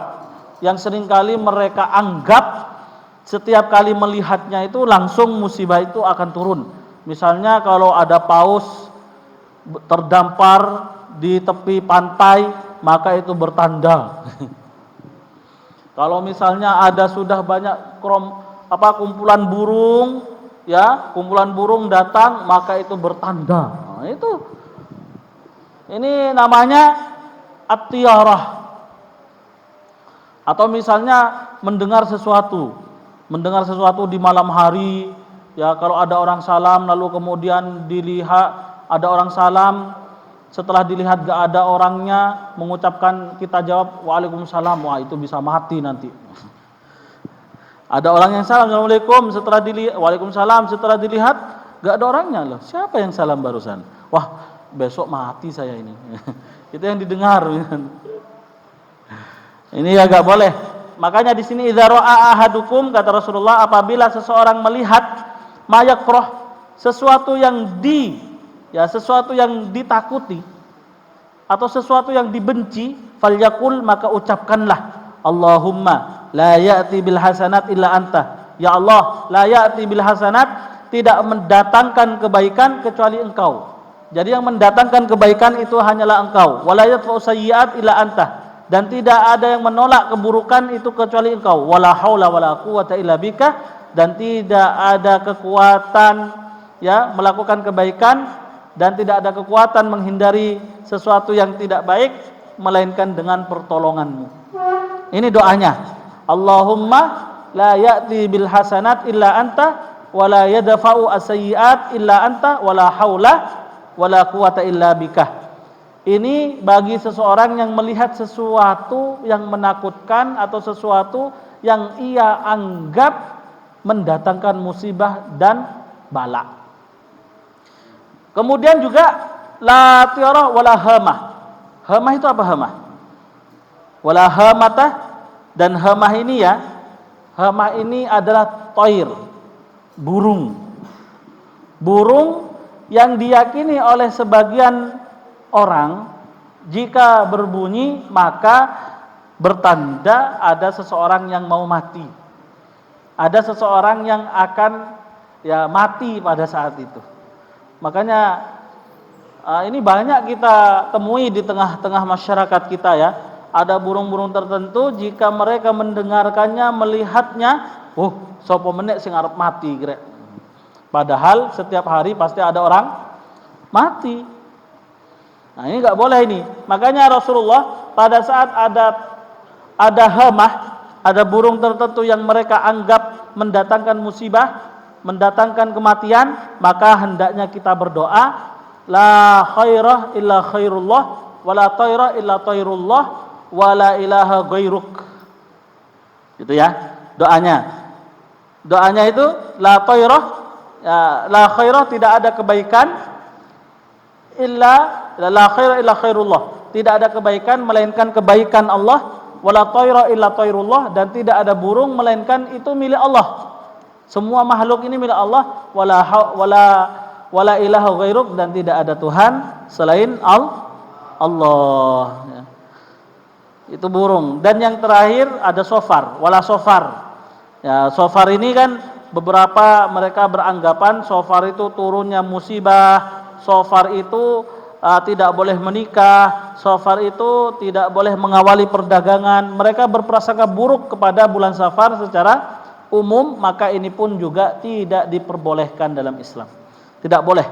Yang seringkali mereka anggap setiap kali melihatnya itu langsung musibah itu akan turun. Misalnya kalau ada paus terdampar di tepi pantai, maka itu bertanda. Kalau misalnya ada sudah banyak kumpulan burung, ya, kumpulan burung datang, maka itu bertanda. Nah, ini namanya at-tiyarah. Atau misalnya mendengar sesuatu di malam hari, ya, kalau ada orang salam lalu kemudian dilihat ada orang salam, setelah dilihat gak ada orangnya, mengucapkan, kita jawab waalaikumsalam, wah itu bisa mati nanti. Ada orang yang salam assalamualaikum, setelah dilihat waalaikumsalam, setelah dilihat gak ada orangnya, loh siapa yang salam barusan? Wah besok mati saya ini. Itu yang didengar. Ini ya gak boleh. Makanya di sini idza ra'a ahadukum, kata Rasulullah, apabila seseorang melihat mayakrah, sesuatu yang sesuatu yang ditakuti atau sesuatu yang dibenci, falyakul, maka ucapkanlah, Allahumma la ya'ti bil hasanat illa anta. Ya Allah, la ya'ti bil hasanat, tidak mendatangkan kebaikan kecuali Engkau. Jadi yang mendatangkan kebaikan itu hanyalah Engkau. Wala yadfa'u sayyi'at illa anta, dan tidak ada yang menolak keburukan itu kecuali Engkau. Wala haula wala quwwata illa bika, dan tidak ada kekuatan ya melakukan kebaikan, dan tidak ada kekuatan menghindari sesuatu yang tidak baik melainkan dengan pertolonganmu. Ini doanya. Allahumma la ya'ti bil hasanat illa anta, wa la yadfa'u as-sayyi'at illa anta, wa la haula wa la quwwata illa bika. Ini bagi seseorang yang melihat sesuatu yang menakutkan atau sesuatu yang ia anggap mendatangkan musibah dan bala. Kemudian juga la tiarah wala hamah. Hamah itu apa hamah? Wala hamatah, dan hamah ini ya, hamah ini adalah toir, burung. Burung yang diyakini oleh sebagian orang jika berbunyi maka bertanda ada seseorang yang mau mati. Ada seseorang yang akan ya mati pada saat itu. Makanya ini banyak kita temui di tengah-tengah masyarakat kita ya. Ada burung-burung tertentu jika mereka mendengarkannya, melihatnya, sopo menek sing arep mati kira. Padahal setiap hari pasti ada orang mati. Nah, ini enggak boleh ini. Makanya Rasulullah pada saat ada hamah, ada burung tertentu yang mereka anggap mendatangkan musibah, mendatangkan kematian, maka hendaknya kita berdoa, la khairah illa khairullah, wa la taira illa tairullah, wa la ilaha ghairuk. Gitu ya doanya. Doanya itu la tairah, ya, la khairah, tidak ada kebaikan, la khairah illa khairullah, tidak ada kebaikan melainkan kebaikan Allah, wala tayra illa tayrullah, dan tidak ada burung melainkan itu milik Allah. Semua makhluk ini milik Allah, wala ilaha ghairuk, dan tidak ada Tuhan selain Allah. Ya. Itu burung. Dan yang terakhir ada shofar, wala shofar. Ya, shofar ini kan beberapa mereka beranggapan shofar itu turunnya musibah, shofar itu tidak boleh menikah, shofar itu tidak boleh mengawali perdagangan. Mereka berprasangka buruk kepada bulan Safar secara umum, maka ini pun juga tidak diperbolehkan dalam Islam. Tidak boleh.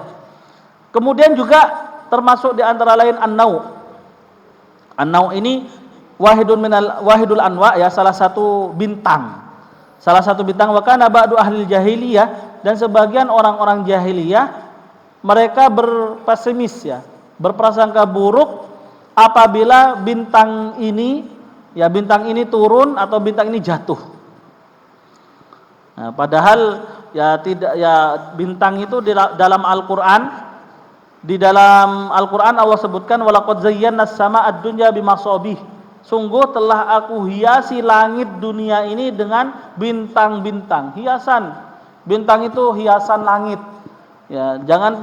Kemudian juga termasuk di antara lain an-nau. An-nau ini wahidul anwa, ya, salah satu bintang. Salah satu bintang, wa kana ba'du ahli jahiliyah, dan sebagian orang-orang jahiliyah mereka berpesimis, ya, berprasangka buruk apabila bintang ini turun atau bintang ini jatuh. Nah, padahal bintang itu dalam Al-Qur'an, Allah sebutkan walaqad zayyana as-samaa'a ad-dunya bimasabih. Sungguh telah aku hiasi langit dunia ini dengan bintang-bintang, hiasan. Bintang itu hiasan langit. Ya, jangan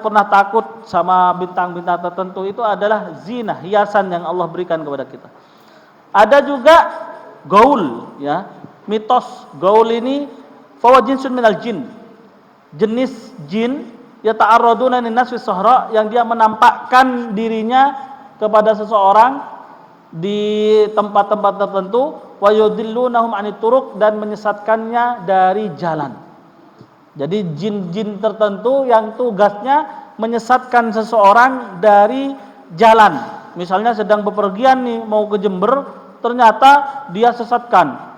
pernah takut sama bintang-bintang tertentu, itu adalah zina, hiasan yang Allah berikan kepada kita. Ada juga gaul, ya. Mitos gaul ini fawa jinsun minal jin. Jenis jin yata'arraduna linnas fi sahra, yang dia menampakkan dirinya kepada seseorang di tempat-tempat tertentu, wa yudillunahum anit turuq, dan menyesatkannya dari jalan. Jadi jin-jin tertentu yang tugasnya menyesatkan seseorang dari jalan. Misalnya sedang bepergian nih, mau ke Jember, ternyata dia sesatkan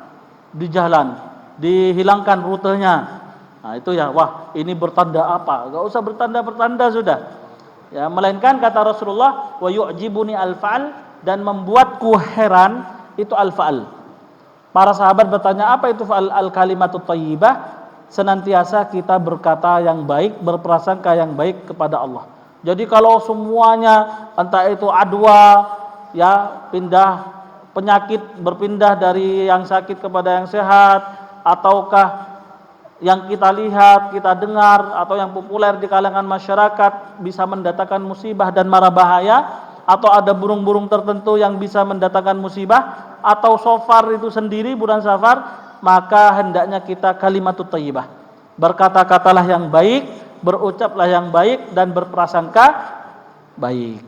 di jalan, dihilangkan rutenya. Nah itu ya, wah ini bertanda apa? Gak usah bertanda sudah. Ya, melainkan kata Rasulullah, wa yu'jibuni al-fa'al, dan membuatku heran itu al-fa'al. Para sahabat bertanya, apa itu fa'al? Al-kalimatut thayyibah, senantiasa kita berkata yang baik, berprasangka yang baik kepada Allah. Jadi kalau semuanya, entah itu adwa, ya, penyakit berpindah dari yang sakit kepada yang sehat, ataukah yang kita lihat, kita dengar, atau yang populer di kalangan masyarakat bisa mendatangkan musibah dan mara bahaya, atau ada burung-burung tertentu yang bisa mendatangkan musibah, atau shofar itu sendiri bulan Safar, maka hendaknya kita kalimatut thayyibah, berkata-katalah yang baik, berucaplah yang baik, dan berprasangka baik.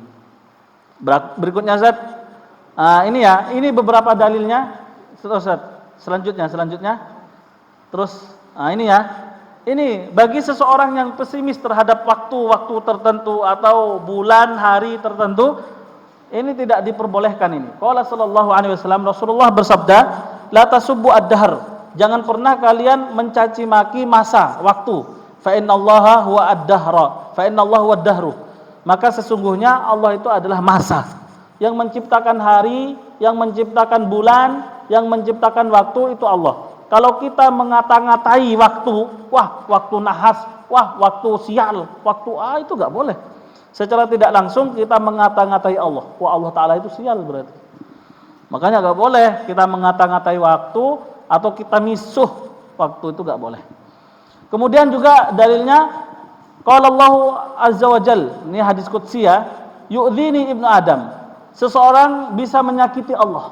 Berikutnya Ustaz, ini beberapa dalilnya. Selanjutnya. Terus ini bagi seseorang yang pesimis terhadap waktu-waktu tertentu atau bulan hari tertentu, ini tidak diperbolehkan ini. Qala sallallahu alaihi wasallam, Rasulullah bersabda, la tasubbu ad-dahr, jangan pernah kalian mencaci maki masa, waktu. Fa innallaha huwa ad-dahra, fa innallahu huwa ad-dahru. Maka sesungguhnya Allah itu adalah masa. Yang menciptakan hari, yang menciptakan bulan, yang menciptakan waktu itu Allah. Kalau kita mengata-ngatai waktu, wah waktu nahas, wah waktu sial, waktu itu enggak boleh. Secara tidak langsung kita mengata-ngatai Allah. Wah Allah Ta'ala itu sial berarti. Makanya enggak boleh kita mengata-ngatai waktu atau kita misuh waktu, itu enggak boleh. Kemudian juga dalilnya qala Allah Azza wa Jal, ini hadis qudsi ya, yu'dhini ibnu Adam, seseorang bisa menyakiti Allah.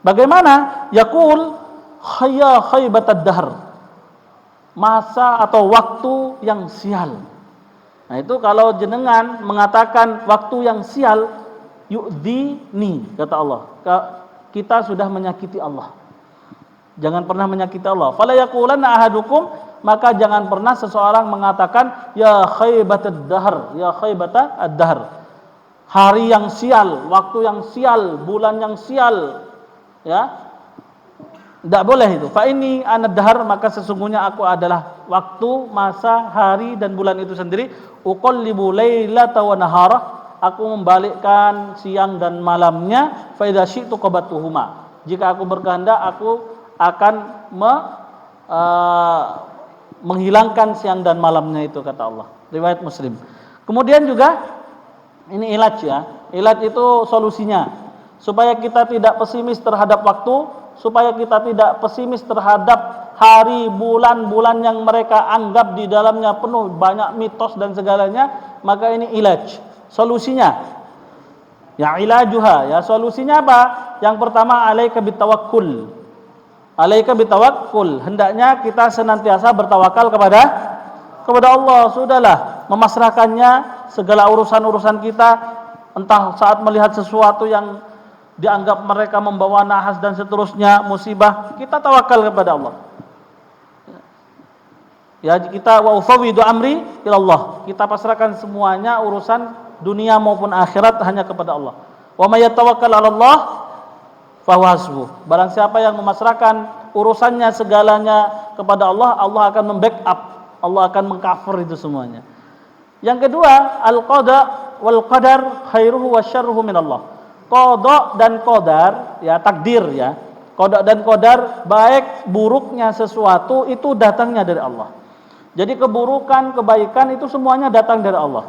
Bagaimana? Yaqul khayya khaybatad dahr, masa atau waktu yang sial. Nah itu kalau jenengan mengatakan waktu yang sial, yu'dhini, kata Allah, kita sudah menyakiti Allah. Jangan pernah menyakiti Allah. Fala yaqulanna ahadukum, maka jangan pernah seseorang mengatakan ya khaybatad dahr, ya khaybatad dahr, hari yang sial, waktu yang sial, bulan yang sial, ya. Tidak boleh itu. Fa ini anad dahar, maka sesungguhnya aku adalah waktu, masa, hari dan bulan itu sendiri. Uqallibu lailata wa nahara, aku membalikkan siang dan malamnya. Fa idza syi'tu qabattuhuma, jika aku berkehendak aku akan menghilangkan siang dan malamnya itu, kata Allah. Riwayat Muslim. Kemudian juga ini ilaj ya. Ilaj itu solusinya. supaya kita tidak pesimis terhadap waktu, supaya kita tidak pesimis terhadap hari, bulan-bulan yang mereka anggap di dalamnya penuh banyak mitos dan segalanya, maka ini ilaj, solusinya. Ya ilajuha, ya solusinya apa? Yang pertama, alaika bitawakkul. Alaika bitawakkul, hendaknya kita senantiasa bertawakal kepada Allah. Sudahlah, memasrahkannya segala urusan-urusan kita, entah saat melihat sesuatu yang dianggap mereka membawa nahas dan seterusnya, musibah, kita tawakal kepada Allah. Ya, kita wa ufawwidu amri ila Allah. Kita pasrahkan semuanya urusan dunia maupun akhirat hanya kepada Allah. Wa may yatawakkal 'ala Allah fahuwa hasbuh. Barang siapa yang memasrahkan urusannya segalanya kepada Allah, Allah akan membackup, Allah akan mengcover itu semuanya. Yang kedua, al-qada wal qadar khairuhu wa syarruhu min Allah. Qada dan qadar, ya takdir ya. Qada dan qadar, baik buruknya sesuatu itu datangnya dari Allah. Jadi keburukan, kebaikan itu semuanya datang dari Allah.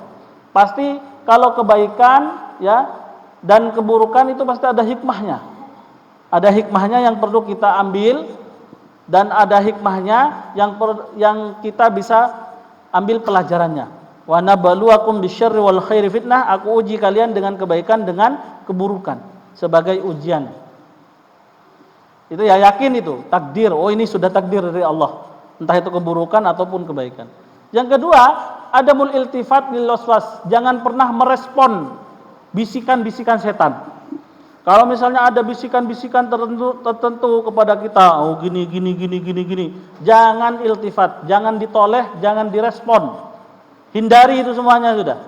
Pasti kalau kebaikan ya dan keburukan itu pasti ada hikmahnya. Ada hikmahnya yang perlu kita ambil dan ada hikmahnya yang kita bisa ambil pelajarannya. Wa nabluwakum bisyarri wal khairi fitnah, aku uji kalian dengan kebaikan dengan keburukan sebagai ujian. Itu ya, yakin itu takdir. Oh, ini sudah takdir dari Allah, entah itu keburukan ataupun kebaikan. Yang kedua, adamul iltifat lil waswas, jangan pernah merespon bisikan-bisikan setan. Kalau misalnya ada bisikan-bisikan tertentu kepada kita, oh gini, jangan iltifat, jangan ditoleh, jangan direspon. Hindari itu semuanya sudah.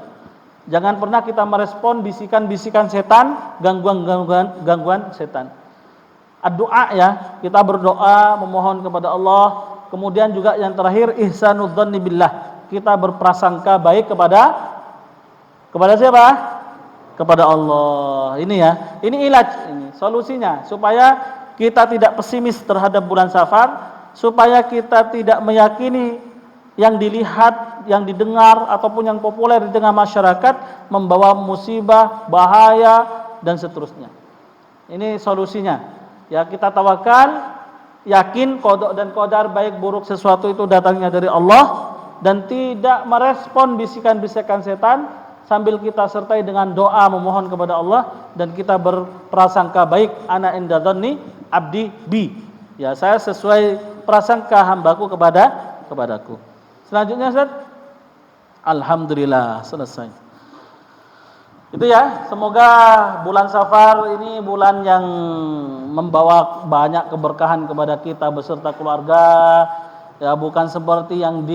Jangan pernah kita merespon bisikan-bisikan setan, gangguan setan. Doa ya, kita berdoa memohon kepada Allah. Kemudian juga yang terakhir, ihsanudzanni billah, kita berprasangka baik kepada siapa? Kepada Allah. Ini ya, ini ilaj, ini solusinya supaya kita tidak pesimis terhadap bulan Safar, supaya kita tidak meyakini yang dilihat, yang didengar ataupun yang populer di tengah masyarakat membawa musibah, bahaya dan seterusnya. Ini solusinya. Ya, kita tawakal, yakin qada dan qadar baik buruk sesuatu itu datangnya dari Allah dan tidak merespon bisikan-bisikan setan, sambil kita sertai dengan doa memohon kepada Allah dan kita berprasangka baik, ana inda dzanni abdi bi. Ya, saya sesuai prasangka hambaku kepadaku. Selanjutnya Ustaz, alhamdulillah selesai. Itu ya, semoga bulan Safar ini bulan yang membawa banyak keberkahan kepada kita beserta keluarga. Ya, bukan seperti yang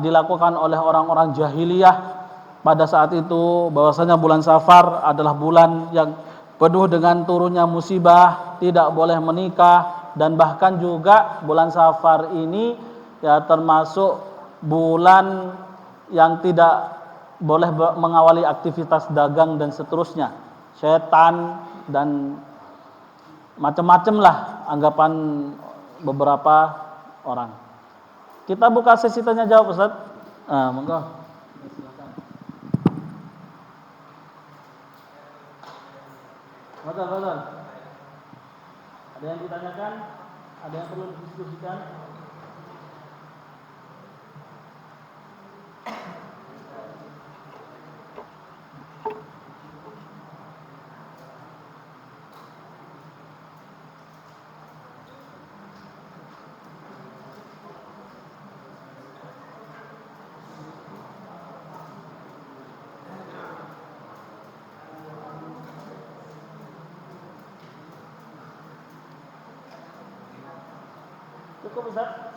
dilakukan oleh orang-orang jahiliyah pada saat itu, bahwasanya bulan Safar adalah bulan yang penuh dengan turunnya musibah, tidak boleh menikah, dan bahkan juga bulan Safar ini ya termasuk bulan yang tidak boleh mengawali aktivitas dagang dan seterusnya. Setan dan macam-macam lah anggapan beberapa orang. Kita buka sesi tanya jawab, Ustaz. Monggo. Betul. Ada yang ditanyakan? Ada yang perlu didiskusikan? Cukup Ustaz?